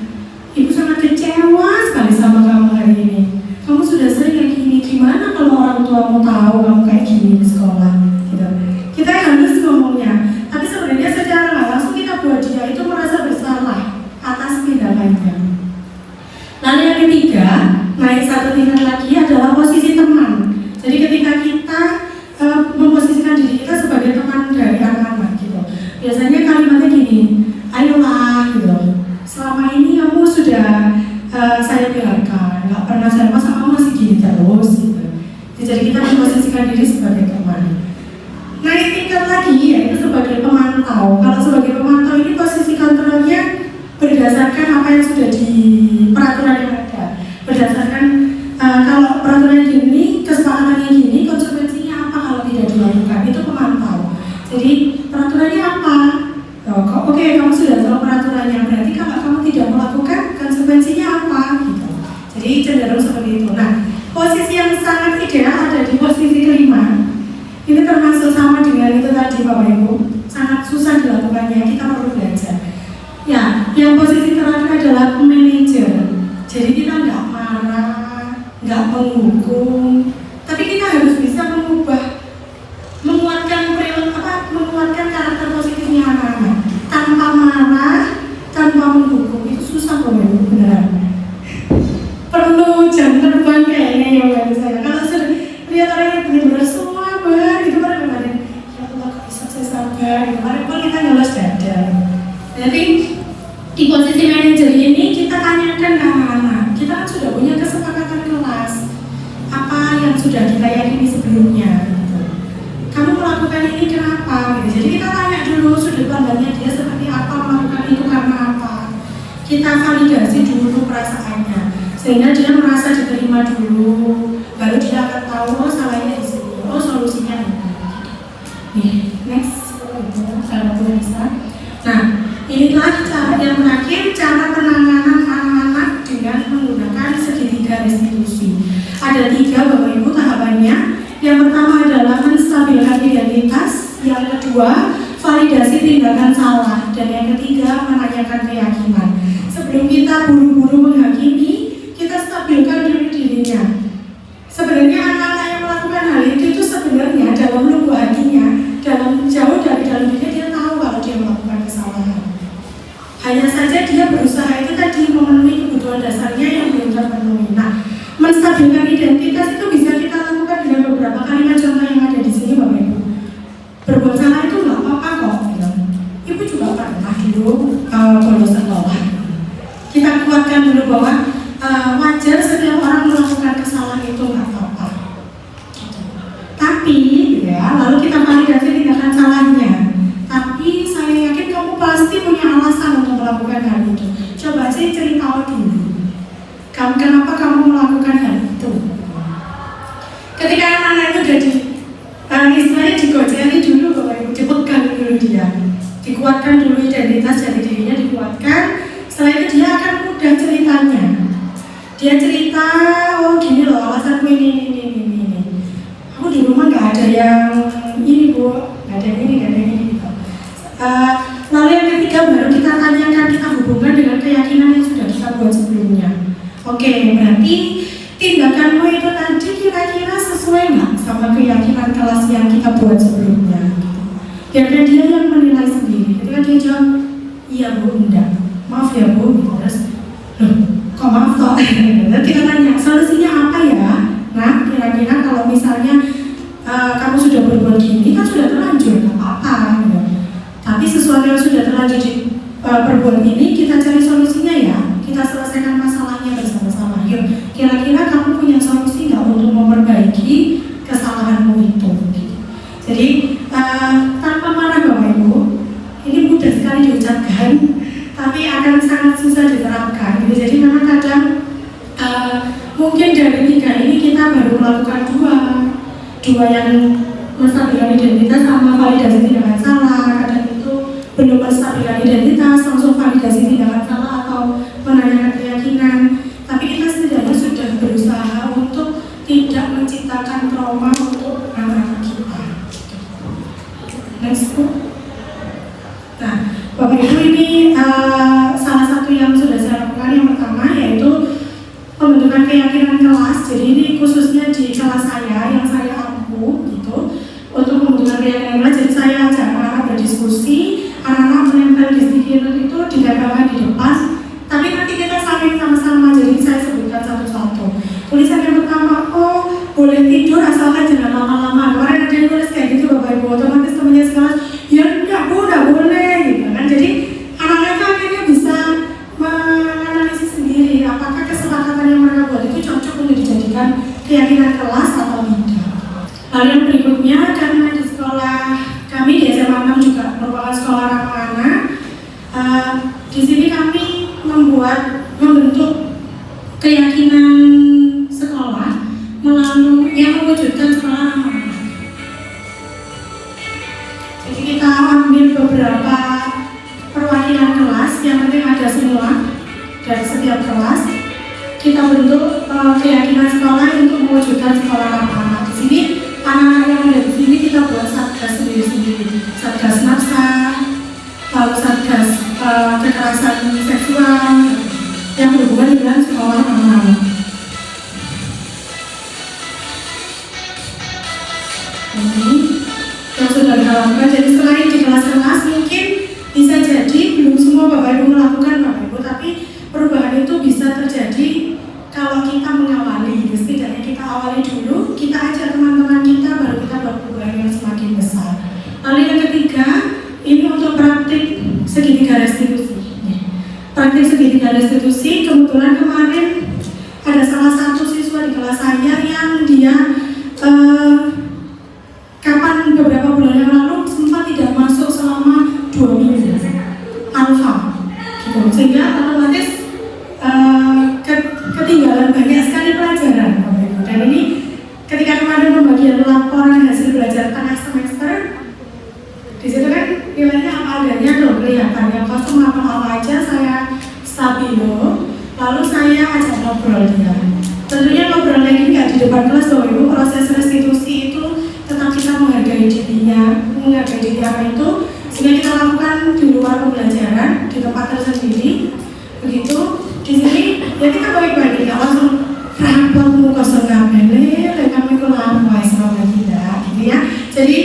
Ibu sangat kecewa sekali sama kamu hari ini. Kamu sudah sering kayak gini. Gimana kalau orang tua mau tahu kamu kayak gini di sekolah? Gitu. Kita halus ngomongnya. Tapi sebenarnya secara nggak langsung kita buat dia itu merasa bersalah atas tindakannya. Lalu yang ketiga, naik satu tingkat lagi adalah posisi teman. Jadi ketika kita memposisikan diri kita sebagai teman dari anak-anak gitu. Biasanya kalimatnya gini, ayolah gitu. Selama ini kamu sudah saya biarkan, nggak pernah saya masa kamu masih gini terus gitu. Jadi kita memposisikan diri sebagai teman. Naik tingkat lagi yaitu sebagai pemantau. Kalau sebagai pemantau ini posisi kontrolnya berdasarkan apa yang sudah di peraturan yang cenderung seperti itu. Nah, posisi yang sangat ideal ada di posisi kelima. Ini termasuk sama dengan itu tadi Bapak Ibu, sangat susah dilakukannya, kita perlu belajar. Ya, yang posisi terakhir adalah manajer. Jadi kita nggak marah, nggak menghukum, tapi kita harus bisa menguatkan karakter positifnya anak-anak tanpa marah, tanpa menghukum. Itu susah Bapak Ibu, benar. Perlu jam terbang kayaknya ya bagi saya. Kalau sudah lihat orang yang benar-benar semua gitu pada kemarin, ya Allah kok bisa saya sabar. Kemarin pun kita ngelos dada. Jadi di posisi manajer ini kita tanyakan ke anak-anak. Kita kan sudah punya kesepakatan kelas. Apa yang sudah kita yakini sebelumnya? Gitu. Kamu melakukan ini kenapa? Gitu. Jadi kita tanya dulu sudut pandangnya dia seperti apa, melakukan itu karena apa. Kita validasi dulu perasaannya, sehingga dia merasa diterima dulu. Baru dia akan tahu oh salahnya di sini, oh solusinya ini. Nih, next, kalau bisa. Nah, inilah cara yang terakhir, cara penanganan anak-anak dengan menggunakan segitiga restitusi. Ada 3 Bapak Ibu tahapannya. Yang pertama adalah menstabilkan identitas, yang kedua validasi tindakan salah, dan yang ketiga menanyakan keyakinan. Sebelum kita buru-buru menghakimi, kita stabilkan dulu dirinya. Sebenarnya anak-anak yang melakukan hal itu sebenarnya dalam lubuk hatinya, jauh dari dalam dirinya dia tahu kalau dia melakukan kesalahan. Hanya saja dia berusaha itu tadi memenuhi kebutuhan dasarnya yang belum terpenuhi. Nah, menstabilkan identitas itu bisa kita lakukan dengan beberapa kalimat contoh yang ada di sini Bapak Ibu. Berbuat salah itu nggak apa-apa kok. Ibu juga pernah dulu bolos sekolah. Kita kuatkan dulu bahwa wajar setiap orang melakukan kesalahan itu nggak apa-apa. Tapi ya, lalu kita validasi tindakan salahnya. Tapi saya yakin kamu pasti punya alasan untuk melakukan hal itu. Coba sih cerita dulu. Kenapa kamu melakukan hal itu? Ketika anak-anak itu jadi istilahnya digojali dulu, Bapak Ibu, dipegang dulu dia, dikuatkan dulu identitas dari dirinya, dikuatkan. Setelah itu dia akan mudah ceritanya. Dia cerita, oh gini loh alasanku ini. Aku di rumah nggak ada yang ini Bu, nggak ada yang ini gitu. Lalu yang ketiga baru kita tanyakan, kita hubungkan dengan keyakinan yang sudah kita buat sebelumnya. Oke, berarti tindakanmu itu tadi kira-kira sesuai nggak sama keyakinan kelas yang kita buat sebelumnya? Biarkan dia yang menilai sendiri. Ketika dia jawab, iya Bu, enggak, maaf ya Bu, terus loh, kok maaf toh? Nanti kita tanya, solusinya apa ya? Nah, kira-kira kalau misalnya kamu sudah berbuat gini, kan sudah terlanjur, nggak apa-apa gitu. Tapi sesuatu yang sudah terlanjur berbuat ini, kita cari solusinya ya. Kita selesaikan masalahnya bersama-sama. Yuk, kira-kira kamu punya solusi nggak untuk memperbaiki kesalahanmu itu? Jadi, tanpa marah Bapak Ibu, ini mudah sekali diucapkan, tapi akan sangat susah diterapkan. Gitu. Jadi memang kadang mungkin dari 3 ini kita baru melakukan dua yang menstabilkan identitas sama validasi tindakan salah. Kadang itu belum menstabilkan identitas, langsung validasi tindakan salah atau menanyakan keyakinan. Tapi kita setidaknya sudah berusaha untuk tidak menciptakan trauma untuk anak-anak kita. Next book. Nah, Bapak Ibu ini salah satu yang sudah saya lakukan yang pertama yaitu pembentukan keyakinan kelas. Jadi ini khususnya di kelas saya yang saya ampu gitu untuk pembentukan keyakinan kelas. Jadi saya ajak anak-anak berdiskusi, anak-anak menempel di stiker itu ditempelkan di depan. Tapi nanti kita saling sama-sama. Jadi saya sebutkan satu-satu. Tulisan yang pertama, oh boleh tidur asalkan jangan lama-lama. Kemarin ada yang tulis kayak gitu Bapak Ibu, otomatis temannya sekelas, ya enggak Bu, enggak boleh gitu kan. Jadi anak-anak itu akhirnya bisa menganalisis sendiri apakah kesepakatan yang mereka buat itu cocok untuk dijadikan keyakinan kelas atau tidak. Lalu yang berikutnya, karena di sekolah kami di SMA 6 juga merupakan sekolah ramah anak, di sini kami membentuk keyakinan sekolah melalui yang mewujudkan sekolah ramah anak. Jadi kita ambil beberapa perwakilan kelas, yang penting ada semua dari setiap kelas. kita bentuk keyakinan sekolah untuk mewujudkan sekolah ramah. Di sini anak-anak yang ada di sini kita buat satgas sendiri-sendiri, satgas nafsa, lalu satgas kekerasan seksual yang berhubungan dengan sekolah ramah. Ini yang sudah dilakukan. Jadi selain di kelas-kelas mungkin bisa jadi belum semua Bapak Ibu melakukan Bapak Ibu, tapi perubahan itu bisa terjadi kalau kita mengawali. Setidaknya kita awali dulu, kita ajak teman-teman kita, baru kita buat perubahan yang semakin besar. Lalu yang ketiga, ini untuk praktik segitiga restitusi. Praktik segitiga restitusi, kebetulan kemarin ada salah satu siswa di kelas saya yang dia kapan beberapa bulan yang lalu sempat tidak masuk selama 2 minggu alfa gitu. Sehingga otomatis ketinggalan banyak sekali pelajaran. Dan ini ketika kemarin pembagian laporan hasil belajar tengah semester, di situ kan nilainya apa adanya dong, kelihatan yang kosong apa aja saya stabilo, lalu saya ajak ngobrol dia. Tentunya ngobrol lagi nggak di depan kelas loh Ibu, proses restitusi itu tetap kita menghargai dirinya, menghargai diri apa itu, sehingga kita lakukan di luar pembelajaran, di tempat tersendiri. Begitu, di sini ya kita baik-baik, nggak langsung rapotmu kosong kabel, kami kurang sama tidak, gitu ya. Jadi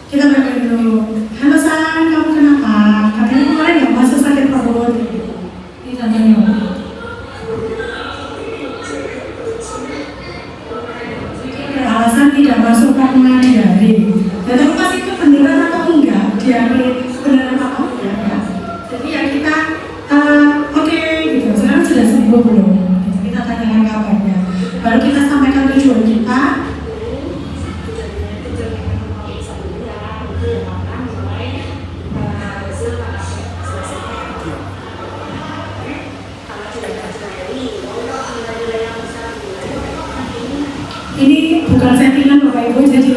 kita baik-baik dulu. Halo sayang, kamu kenapa? Katanya kemarin nggak masuk sakit perut. Ini tanya. Alasan tidak masuk karena diare. Dan tapi pas itu beneran atau enggak? Diare beneran atau enggak? Ya. Jadi ya kita oke, gitu. Sekarang sudah sembuh belum? Kita tanyakan kabarnya. Baru kita sampaikan tujuan kita. Ini bukan settingan Bapak Ibu, jadi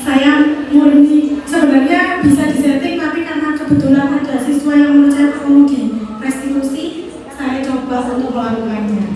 saya murni sebenarnya bisa disetting, tapi karena kebetulan ada siswa yang menurut saya perlu di restitusi, saya coba untuk melakukannya.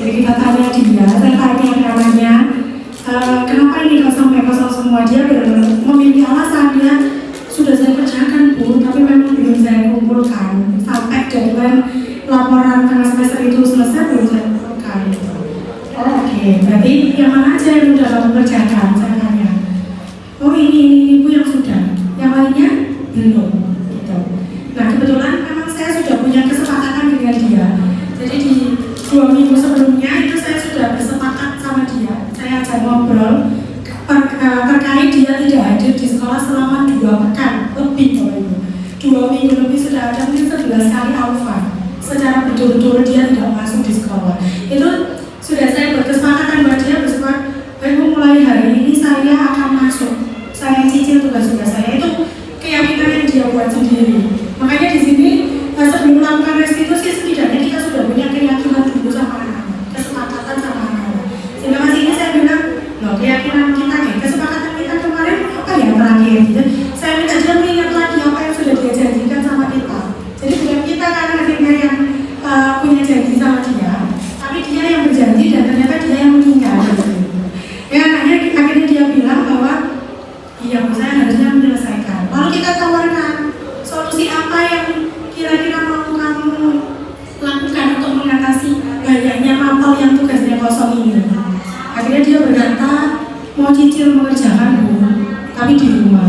Jadi kita tanya dia, saya tanya namanya, kenapa ini sampai kosong semua? Dia memiliki alasan, dia sudah saya kerjakan Bu, tapi memang belum saya kumpulkan sampai deadline laporan tengah semester itu selesai belum saya kumpulkan. Oke, berarti yang mana aja yang sudah kamu kerjakan? Saya tanya. Oh ini Bu yang sudah, yang lainnya belum. Gitu. Nah kebetulan memang saya sudah punya kesepakatan dengan dia. Jadi di 2 minggu sebelumnya itu saya sudah bersepakat sama dia. Saya ajak ngobrol terkait dia tidak hadir di sekolah selama 2 pekan lebih. 2 minggu lebih sudah ada mungkin 11 kali alfa. Secara betul-betul dia tidak masuk di sekolah. Itu sudah saya berkesepakatan bahwa dia bersepakat, baik mulai hari ini saya akan masuk. Saya cicil tugas-tugas saya, itu keyakinan yang dia buat sendiri. Makanya di sini sebelum melakukan restitusi setidaknya kita sudah punya keyakinan dulu sama anak-anak, kesepakatan sama anak-anak. Sehingga pas ini saya bilang, loh keyakinan kita kesepakatan kita kemarin apa ya terakhir gitu. Saya minta dia mengingat lagi apa yang sudah dia janjikan sama kita. Jadi bukan kita karena akhirnya yang punya janji sama dia, tapi dia yang berjanji dan ternyata dia yang meninggal. Ya akhirnya dia bilang bahwa iya Bu, saya harusnya menyelesaikan. Lalu kita tawarkan solusi apa yang kira-kira mau kamu lakukan untuk mengatasi banyaknya mapel yang tugasnya kosong ini. Akhirnya dia berkata mau cicil mengerjakan Bu, tapi di rumah.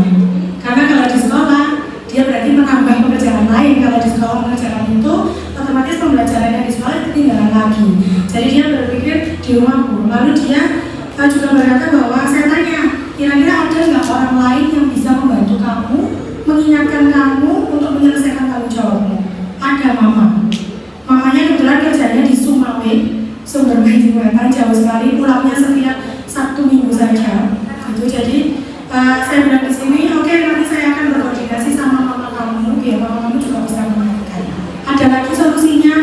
Karena kalau di sekolah dia berarti menambah pekerjaan lain. Kalau di sekolah mengerjakan itu otomatis pembelajarannya di sekolah ketinggalan lagi. Jadi dia berpikir di rumah Bu. Lalu dia juga berkata bahwa saya tanya, kira-kira ada nggak orang lain yang bisa membantu kamu, mengingatkan kamu untuk menyelesaikan tanggung jawabmu? Ada mama. Mamanya kebetulan kerjanya di Sumawe, Sumber Wetan, jauh sekali, pulangnya setiap Sabtu Minggu saja. Gitu. Jadi Saya bilang di sini, oke, nanti saya akan berkoordinasi sama mama kamu, biar mama kamu juga bisa mengingatkan. Ada lagi solusinya.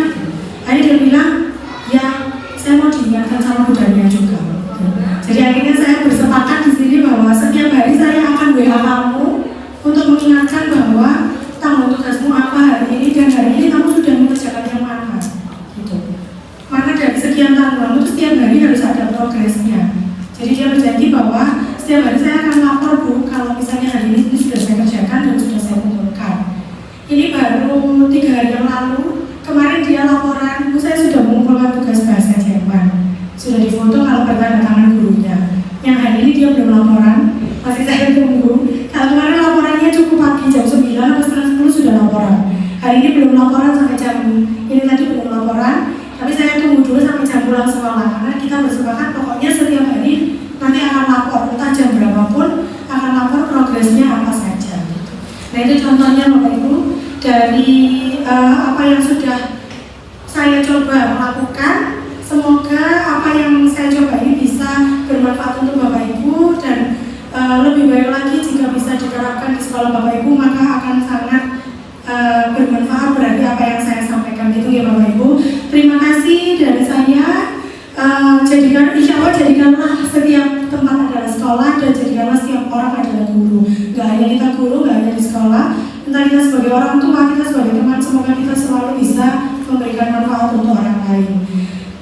Akhirnya dia bilang, ya saya mau diingatkan sama budanya juga. Jadi akhirnya saya bersepakat di sini bahwa setiap hari saya akan WA kamu untuk mengingatkan bahwa tanggung tugasmu apa hari ini dan hari ini kamu sudah mengerjakan yang mana. Gitu. Maka dari sekian tanggunganmu itu setiap hari harus ada progresnya. Jadi dia berjanji bahwa setiap hari saya akan lapor Bu kalau misalnya hari ini sudah saya kerjakan dan sudah saya kumpulkan. Ini baru 3 hari yang lalu, kemarin dia laporan, Bu saya sudah mengumpulkan tugas bahasa Jerman. Sudah difoto kalau bertanda tangan gurunya. Yang hari ini dia belum laporan, masih saya tunggu. Kalau kemarin laporannya cukup pagi jam 9 atau setengah 10 sudah laporan. Hari ini belum laporan sampai jam ini tadi belum laporan. Tapi saya tunggu dulu sampai jam pulang sekolah karena kita bersepakat pokoknya setiap hari nanti akan lapor, entah jam berapapun akan lapor progresnya apa saja. Nah itu contohnya Bapak Ibu dari apa yang sudah saya coba melakukan. Semoga apa yang saya coba ini bisa bermanfaat untuk Bapak Ibu dan lebih baik lagi jika bisa diterapkan di sekolah Bapak Ibu maka akan sangat bermanfaat berarti apa yang saya sampaikan itu ya Bapak Ibu. Terima kasih dari saya. Jadikan insya Allah jadikanlah setiap tempat adalah sekolah dan jadikanlah setiap orang adalah guru. Gak hanya kita guru, gak hanya di sekolah. Entah kita sebagai orang tua, kita sebagai teman, semoga kita selalu bisa memberikan manfaat untuk orang lain.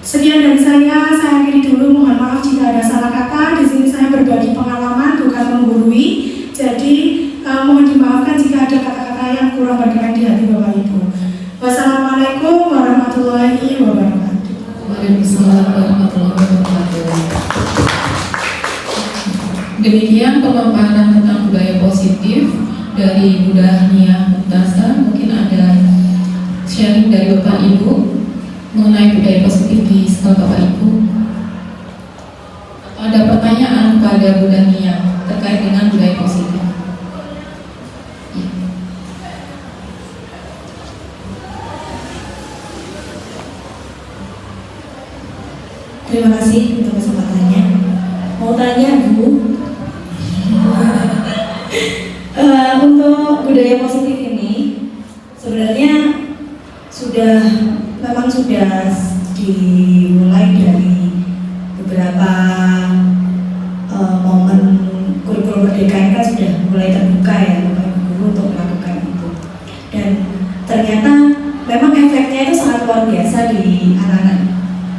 Sekian dari saya akhiri dulu. Mohon maaf jika ada salah kata. Di sini saya berbagi pengalaman, bukan menggurui. Jadi mohon dimaafkan jika ada kata-kata yang kurang berkenan di hati Bapak Ibu. Wassalamualaikum warahmatullahi wabarakatuh. Waalaikumsalam warahmatullahi wabarakatuh. Demikian pemaparan tentang budaya positif dari Bu Dahnia Mumtazah. Mungkin ada sharing dari Bapak Ibu mengenai budaya positif di sekolah Bapak Ibu. Ada pertanyaan kepada Bu Dahnia terkait dengan budaya positif? Ya. Terima kasih untuk kesempatannya. Mau tanya Bu, untuk budaya positif ini sebenarnya memang sudah dimulai dari beberapa momen kurikulum merdeka ini kan sudah mulai terbuka ya Bapak Ibu guru untuk melakukan itu. Dan ternyata memang efeknya itu sangat luar biasa di anak-anak.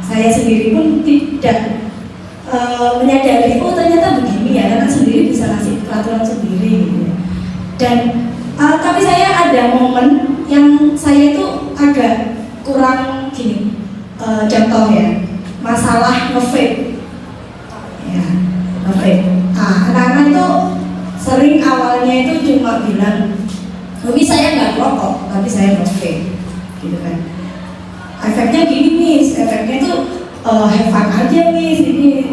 Saya sendiri pun tidak menyadari, oh ternyata begini ya, karena sendiri bisa kasih peraturan sendiri gitu ya. Dan tapi saya ada momen yang saya itu agak kurang gini, contoh ya, masalah nge-vape ya, nge-vape. Anak-anak itu sering awalnya itu cuma bilang, tapi saya nggak rokok, tapi saya nge-vape gitu kan. Efeknya gini Miss, efeknya itu have fun aja Miss, ini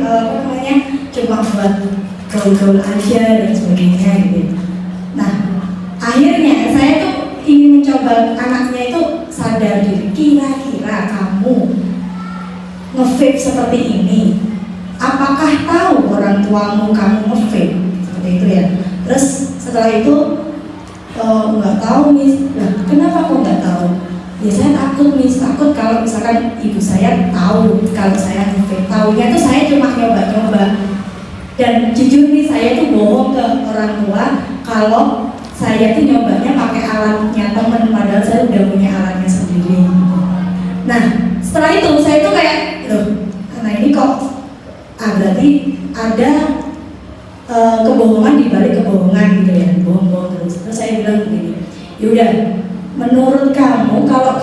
cuma buat gaul-gaul aja dan sebagainya gitu. Nah, akhirnya saya tuh ingin mencoba anaknya itu sadar diri, kira-kira kamu nge-vape seperti ini, apakah tahu orang tuamu kamu nge-vape? Seperti itu ya. Terus setelah itu, nggak tahu Miss, nah, kenapa kok nggak tahu? Ya saya takut Miss, takut kalau misalkan ibu saya tahu kalau saya nge-vape. Tahunya tuh saya cuma nyoba-nyoba. Dan jujur nih saya tuh bohong ke orang tua kalau saya tuh nyobanya pakai alatnya temen, padahal saya udah punya alatnya sendiri. Nah setelah itu saya tuh kayak, loh, nah ini kok berarti ada kebohongan di balik kebohongan gitu ya, bohong-bohong terus. Terus saya bilang begini, yaudah, menurut kamu kalau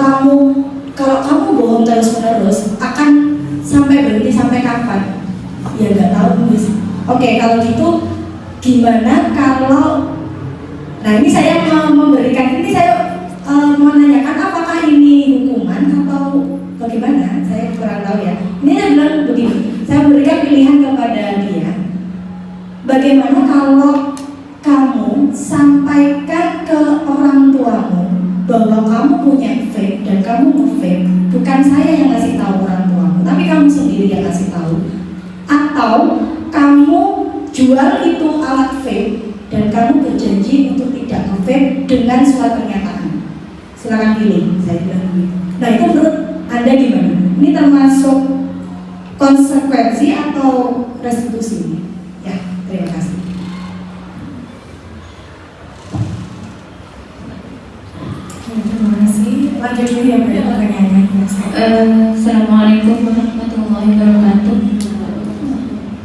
kamu bohong terus-menerus akan sampai berhenti sampai kapan? Ya nggak tahu Miss. Oke, kalau gitu gimana kalau, nah ini saya memberikan, ini saya menanyakan apakah ini hukuman atau bagaimana, saya kurang tahu ya. Ini saya bilang begini, saya berikan pilihan kepada dia, bagaimana kalau kamu sampaikan ke orang tuamu bahwa kamu punya vape dan kamu nge-vape, bukan saya yang ngasih tahu orang tuamu, tapi kamu sendiri yang ngasih tahu. Atau kamu jual itu alat vape dan kamu berjanji untuk tidak nge-vape dengan surat pernyataan. Silakan pilih, saya bilang begitu. Nah itu menurut Anda gimana? Ini termasuk konsekuensi atau restitusi? Ya, terima kasih. Terima kasih. Lanjut dulu ya pertanyaannya. Assalamualaikum warahmatullahi wabarakatuh.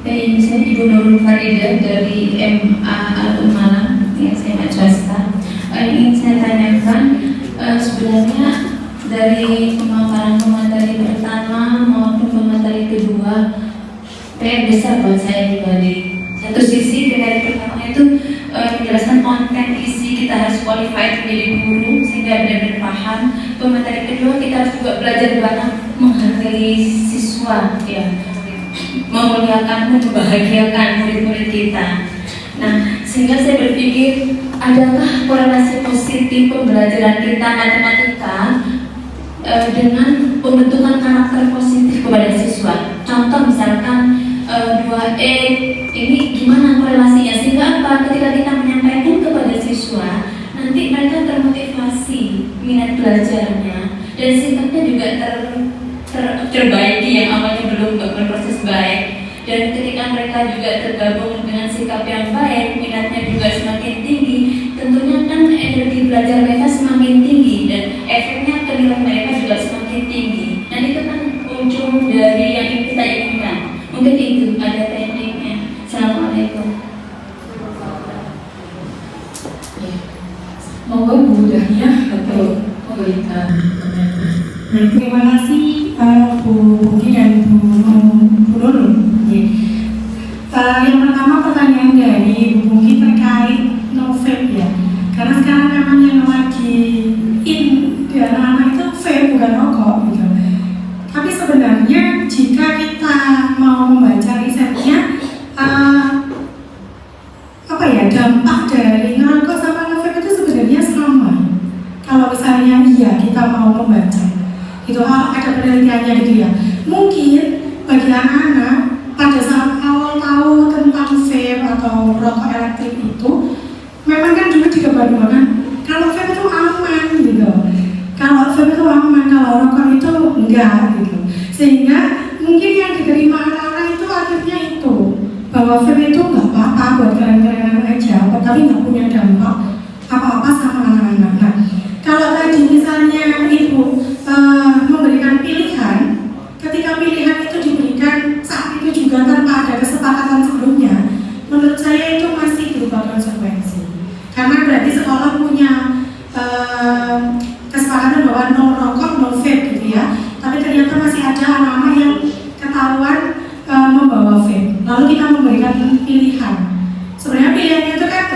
Ini saya Ibu Nurul Farida dari MA Al-Malang, SMA swasta. Ingin saya tanyakan, sebenarnya dari pemaparan pemateri pertama maupun pemateri kedua, PR besar buat saya pribadi. Satu sisi dari pertama itu menjelaskan konten isi, kita harus qualified menjadi guru sehingga benar-benar paham. Pemateri kedua kita harus juga belajar banyak menghargai siswa, ya, memuliakan, membahagiakan murid-murid kita. Nah, sehingga saya berpikir, adakah korelasi positif pembelajaran kita matematika dengan pembentukan karakter positif kepada siswa? Contoh misalkan 2E ini gimana korelasinya, sehingga apa? Ketika kita menyampaikan kepada siswa, nanti mereka termotivasi minat belajarnya dan sikapnya juga terbaiki yang awalnya belum berproses baik. Dan ketika mereka juga tergabung dengan sikap yang baik, minatnya juga semakin tinggi, tentunya kan energi belajar mereka semakin tinggi dan efeknya ke nilai mereka juga semakin tinggi. Dan itu kan ujung dari yang kita inginkan. Mungkin itu ada tekniknya. Assalamualaikum. Monggo Bu Dahlia atau memberikan. Terima kasih Bu Pungki dan Bu Nurul. Yang pertama pertanyaan dari Bu Pungki terkait no vape ya. Karena sekarang memang yang lagi in di anak-anak itu vape bukan rokok gitu. Tapi sebenarnya jika kita mau membaca risetnya, dampak dari ngerokok sama nge-vape itu sebenarnya sama. Kalau misalnya iya kita mau membaca, itu ada penelitiannya gitu ya. Mungkin bagi anak-anak pada saat awal tahu tentang vape atau rokok elektrik itu, memang kan juga digambarkan kalau vape itu aman gitu. Kalau vape itu aman, kalau rokok itu enggak gitu. Sehingga mungkin yang diterima anak-anak itu akhirnya itu bahwa vape itu nggak apa-apa buat keren-kerenan aja, tapi nggak punya dampak apa-apa sama anak-anak. Nah, kalau tadi misalnya ibu memberikan pilihan, ketika pilihan itu diberikan saat itu juga tanpa ada kesepakatan sebelumnya, menurut saya itu masih berupa konsekuensi. Karena berarti sekolah punya kesepakatan bahwa no rokok, no vape gitu ya. Tapi ternyata masih ada anak-anak yang ketahuan membawa vape. Lalu kita memberikan pilihan. Sebenarnya pilihannya itu kan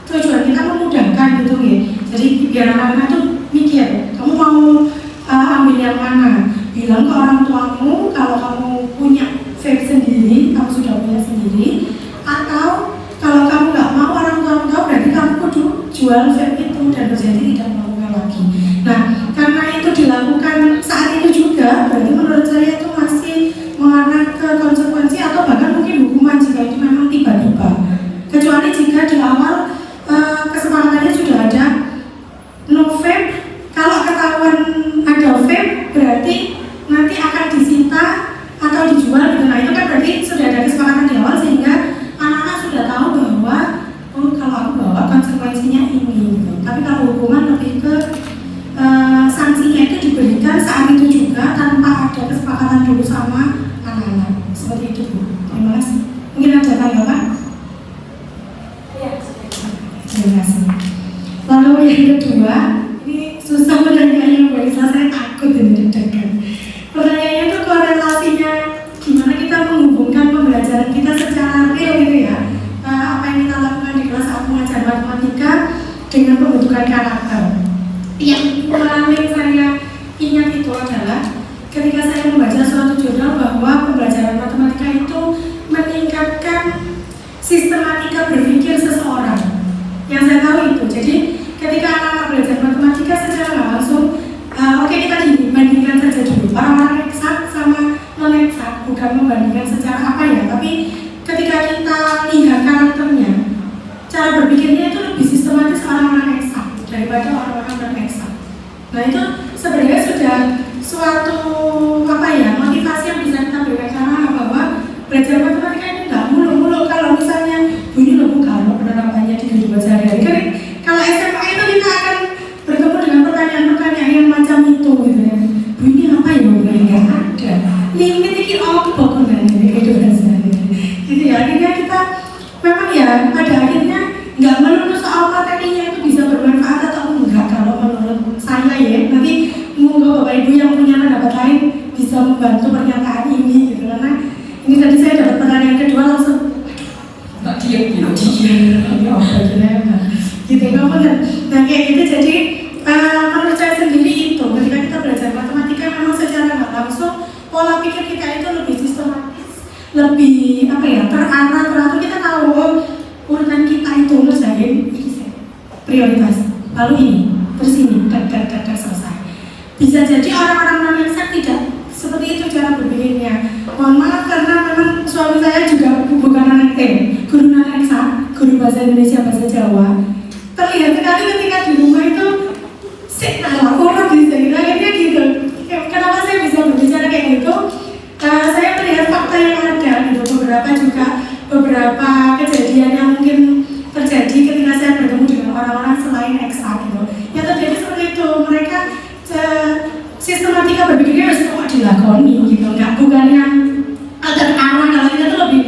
tujuan kita memudahkan gitu ya. Jadi biar anak-anak itu mikir, kamu mau ambil yang mana? Bilang ke orang tuamu kalau kamu punya vape sendiri, kamu sudah punya sendiri. Atau kalau kamu nggak mau orang tuamu tahu, berarti kamu kudu jual vape itu dan berjanji tidak melakukan lagi. Nah, karena itu dilakukan saat itu juga, berarti menurut saya itu masih mengarah ke konsekuensi atau bahkan mungkin hukuman jika itu memang tiba-tiba. Kecuali jika di awal kesepakatannya sudah ada no vape. Kalau ketahuan ada vape, berarti nanti akan disita atau dijual gitu. Nah itu kan berarti sudah ada kesepakatan di awal sehingga anak-anak sudah tahu bahwa kalau aku bawa konsekuensinya ini gitu. Tapi kalau hukuman lebih ke sanksinya itu diberikan saat itu juga tanpa ada kesepakatan dulu sama anak-anak. Seperti itu Bu. Terima kasih. Mungkin ada tanggapan? Ya. Terima kasih. Lalu yang kedua, ini susah pertanyaannya Bu Isla, saya takut ini deg-degan. Pertanyaannya itu korelasinya gimana kita menghubungkan pembelajaran kita secara real gitu ya. Apa yang kita lakukan di kelas saat mengajar matematika dengan pembentukan karakter. Yang paling saya ingat itu adalah ketika saya membaca suatu jurnal bahwa pembelajaran matematika itu meningkatkan sistematika berpikir seseorang. Yang saya tahu itu, jadi ketika anak-anak belajar matematika secara langsung, oke, kita dibandingkan saja dulu orang-orang eksak sama non eksak, bukan membandingkan secara apa ya, tapi ketika kita lihat sangat eksak. Nah itu sebenarnya sudah suatu motivasi yang bisa kita berikan karena bahwa belajar matematika ini nggak mulu-mulu. Kalau misalnya ini loh kalau penerapannya di kehidupan sehari-hari kan kalau SMA itu kita akan bertemu dengan pertanyaan-pertanyaan yang macam itu gitu ya. Ini apa ya? Nggak ada. Limit ini apa gunanya di kehidupan sehari-hari? Gitu ya. Akhirnya kita memang ya pada akhirnya nggak melulu soal materinya itu bisa bermanfaat atau enggak. Kalau menurut saya ya nanti monggo Bapak Ibu yang punya pendapat lain bisa membantu pernyataan ini gitu karena ini tadi saya dapat pertanyaan kedua langsung diam gitu kan. Nah kayak gitu jadi menurut saya sendiri itu ketika kita belajar matematika memang secara nggak langsung pola pikir kita itu lebih sistematis, lebih terarah teratur. Kita tahu urutan kita itu misalnya prioritas lalu ini terus ini selesai. Bisa jadi orang-orang non eksak tidak seperti itu cara berpikirnya. Mohon maaf karena memang suami saya juga bukan anak guru non eksak, guru bahasa Indonesia, bahasa Jawa. Terlihat sekali ketika di rumah itu orang bisa gitu, akhirnya gitu. Kenapa saya bisa berbicara kayak gitu? Saya melihat fakta yang ada gitu, beberapa kejadian yang mungkin terjadi ketika saya bertemu dengan orang-orang selain eksak gitu. Yang terjadi seperti itu, mereka sistematika berpikirnya harus kok dilakoni gitu, bukan yang terarah. Kalau kita tuh lebih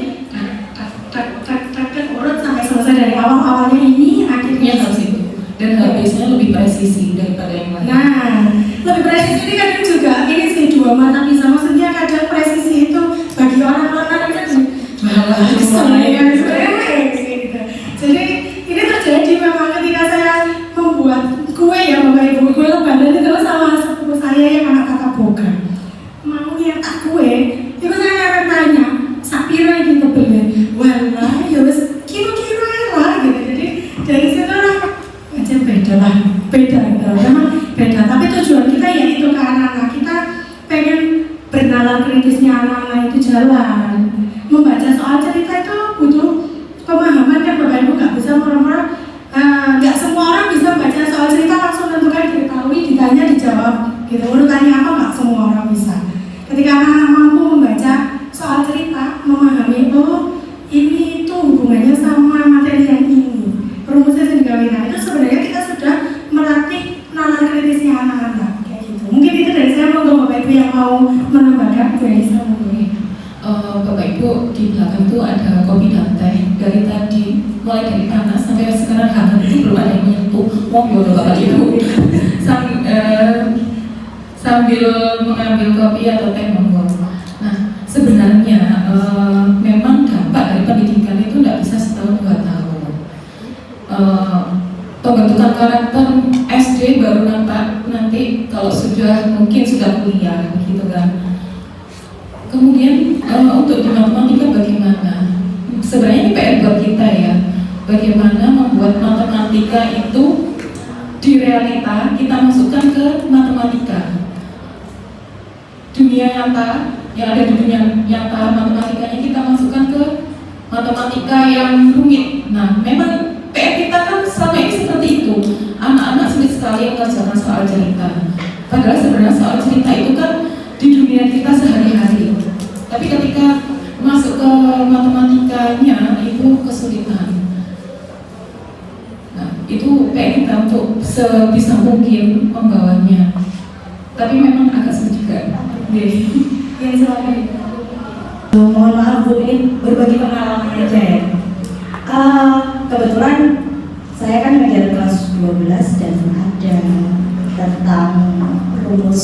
urut sampai selesai dari awalnya ini akhirnya harus itu dan habisnya lebih presisi daripada yang lain. Nah, lebih presisi ini kan juga ini sih dua mata pisau. Maksudnya kadang presisi itu bagi orang-orang kan jadi ini terjadi memang ketika saya membuat kue ya Bapak Ibu, kue lebaran itu sama sepupu saya yang anak kakak boga mau nyetak kue, itu saya akan tanya sapira gitu bener walah ya wis kira-kira lah gitu. Jadi dari situ lah aja beda memang beda, tapi tujuan kita ya itu ke anak-anak kita pengen bernalar kritisnya anak-anak itu jalan. Membaca soal cerita itu butuh pemahaman kan Bapak Ibu, nggak bisa murah-murah. Nggak semua orang bisa membaca soal cerita langsung tentukan diketahui, ditanya dijawab gitu. Urutannya apa nggak semua orang bisa. Ketika anak-anak mampu membaca soal cerita, memahami ini itu hubungannya sama materi yang ini, rumusnya sendiri. Nah itu sebenarnya kita sudah melatih nalar kritisnya anak-anak kayak gitu. Mungkin itu dari saya untuk Bapak Ibu yang mau menambahkan dari saya. Bapak Ibu di belakang itu ada kopi dan teh. Dari tadi mulai dari panas sampai sekarang hangat itu belum ada yang menyentuh. Monggo Bapak Ibu sambil mengambil kopi atau teh monggo. Nah sebenarnya memang dampak dari pendidikan itu tidak bisa setahun 2 tahun. Pembentukan karakter SD baru nampak nanti kalau mungkin sudah kuliah gitu kan. Kemudian untuk di matematika bagaimana? Sebenarnya ini PR buat kita ya. Bagaimana membuat matematika itu di realita kita masukkan ke matematika. Dunia nyata yang ada di dunia nyata matematikanya kita masukkan ke matematika yang rumit. Nah, memang PR kita kan selama ini seperti itu. Anak-anak sulit sekali mengerjakan soal cerita. Padahal sebenarnya soal cerita itu kan di dunia kita sehari-hari. Tapi ketika masuk ke matematikanya itu kesulitan. Nah, itu PR kita untuk sebisa mungkin membawanya. Tapi memang agak sulit juga. Ya, silakan. Mohon maaf Bu, ini berbagi pengalaman aja ya. Kebetulan saya kan mengajar kelas 12 dan ada tentang rumus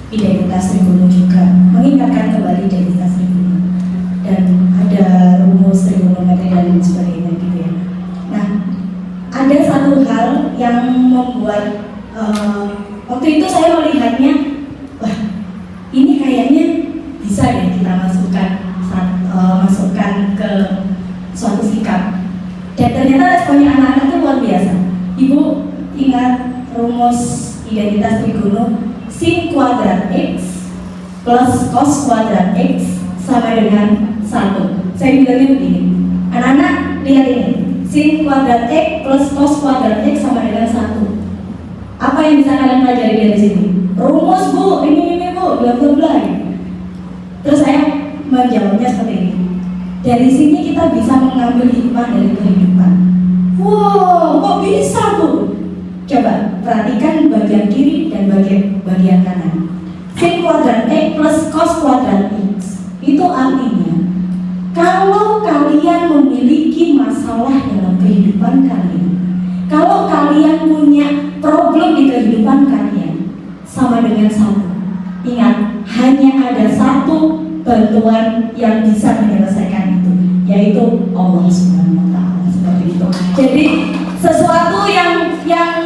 identitas Trigono juga, mengingatkan kembali identitas Trigono dan ada rumus trigonometri dan sebagainya gitu ya. Nah, ada satu hal yang membuat waktu itu saya melihatnya, wah ini kayaknya bisa ya kita masukkan ke suatu sikap. Dan ternyata responnya anak-anak itu luar biasa. Ibu ingat rumus identitas Trigono, sin kuadrat X plus cos kuadrat X sama dengan 1. Saya bilangnya begini, anak-anak lihat ini, sin kuadrat X plus cos kuadrat X sama dengan 1. Apa yang bisa kalian pelajari dari sini? Rumus bu, ini bu, bla bla bla. Terus saya menjawabnya seperti ini. Dari sini kita bisa mengambil hikmah dari kehidupan. Wow, kok bisa bu? Coba perhatikan bagian kiri dan bagian kanan. Sin kuadrat X plus cos kuadrat X. Itu artinya kalau kalian memiliki masalah dalam kehidupan kalian, kalau kalian punya problem di kehidupan kalian, sama dengan satu. Ingat, hanya ada satu bantuan yang bisa menyelesaikan itu, yaitu Allah Subhanahu wa Ta'ala. Seperti itu. Jadi sesuatu yang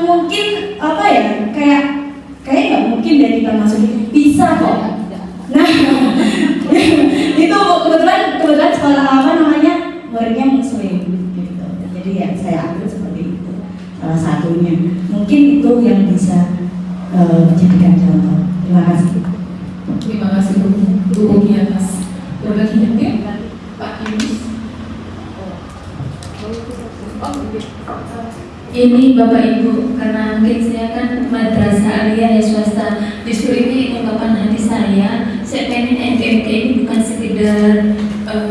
mungkin apa ya, kayak nggak mungkin dari kita masukin, bisa kok. Nah, itu kebetulan sekolah apa namanya, muridnya muslim gitu. Jadi ya saya ambil seperti itu, salah satunya. Mungkin itu yang bisa menjadikan contoh. Terima kasih. Terima kasih Bu Ugi atas berbaginya. Pak Yunus. Ini Bapak Ibu, karena mungkin saya kan madrasah aliyah ya swasta, justru ini ungkapan hati saya pengen MGMT ini bukan sekedar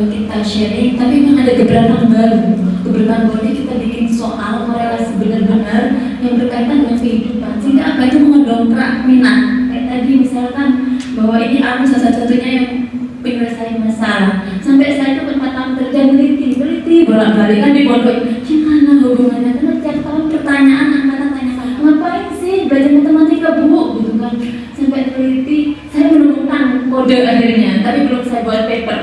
kita sharing, tapi memang ada gebrakan baru. Gebrakan baru kita bikin soal korelasi benar-benar yang berkaitan dengan kehidupan, sehingga apa itu mendongkrak minat. Kayak tadi misalkan bahwa ini aku salah satunya yang penyelesaian masalah. Sampai saya itu 4 tahun kerja meliti bolak-balik kan di pondok. Gimana hubungannya? Karena tiap tahun pertanyaan anak-anak tanya, ngapain sih belajar matematika bu? Gitu kan. Sampai teliti, saya menemukan kode akhirnya, tapi belum saya buat paper.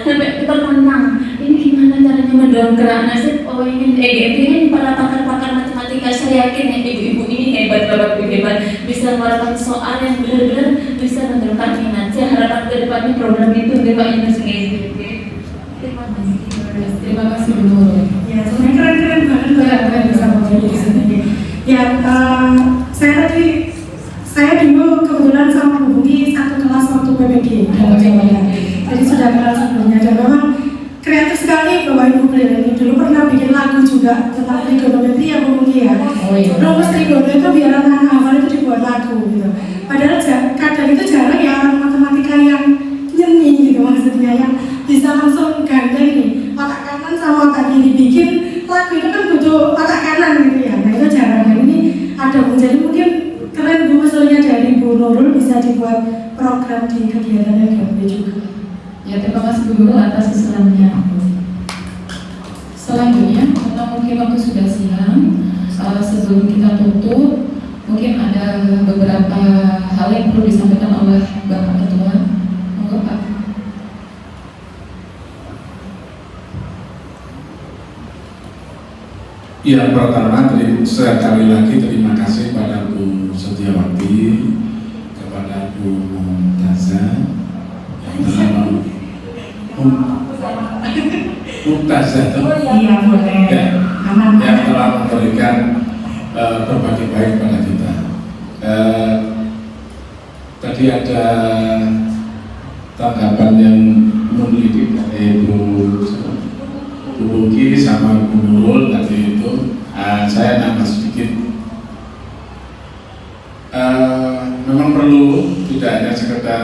Sampai tertantang, ini gimana caranya mendongkrak nasib? Oh ingin ini para pakar-pakar matematika, saya yakin ya ibu-ibu ini hebat, bapak ibu hebat, bisa melakukan soal yang benar-benar bisa mendongkrak minat. Saya harapan ke depannya program itu Bapak Yunus sendiri. Terima kasih Bu Nurul. Ya, sebenarnya keren banget bisa ngobrol di sini. Ya, saya dulu kebetulan sama Bu Budi satu kelas waktu PPG Jawa Barat. Jadi sudah kenal sebelumnya dan memang kreatif sekali Bapak Ibu beliau ini. Dulu pernah bikin lagu juga tentang trigonometri ya Bu Budi ya. Rumus trigonometri itu biar anak hafal itu dibuat lagu gitu. Padahal kadang itu jarang ya orang matematika yang nyeni gitu, maksudnya yang bisa langsung gandeng nih otak kanan sama otak kiri bikin lagu itu kan butuh otak kanan gitu ya. Nah itu jarang. Nah ini ada Bu, jadi mungkin keren Bu, usulnya dari Bu Nurul bisa dibuat program di kegiatan FGMP juga. Ya, terima kasih Bu Nurul atas keselamnya. Selanjutnya, karena mungkin waktu sudah siang, sebelum kita tutup, mungkin ada beberapa hal yang perlu disampaikan oleh Bapak Ketua. Monggo Pak. Ya, pertama sekali lagi terima kasih pada Bu Setiawati, kepada Bu Mumtazah yang telah Iya boleh. Ya, Aman. yang telah memberikan berbagai baik pada kita. Tadi ada tanggapan yang mendidik dari Bu Ugi sama Bu Nurul tadi itu, saya nambah sedikit. Memang perlu, tidak hanya sekedar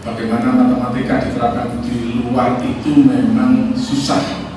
bagaimana matematika diterapkan di luar itu memang susah.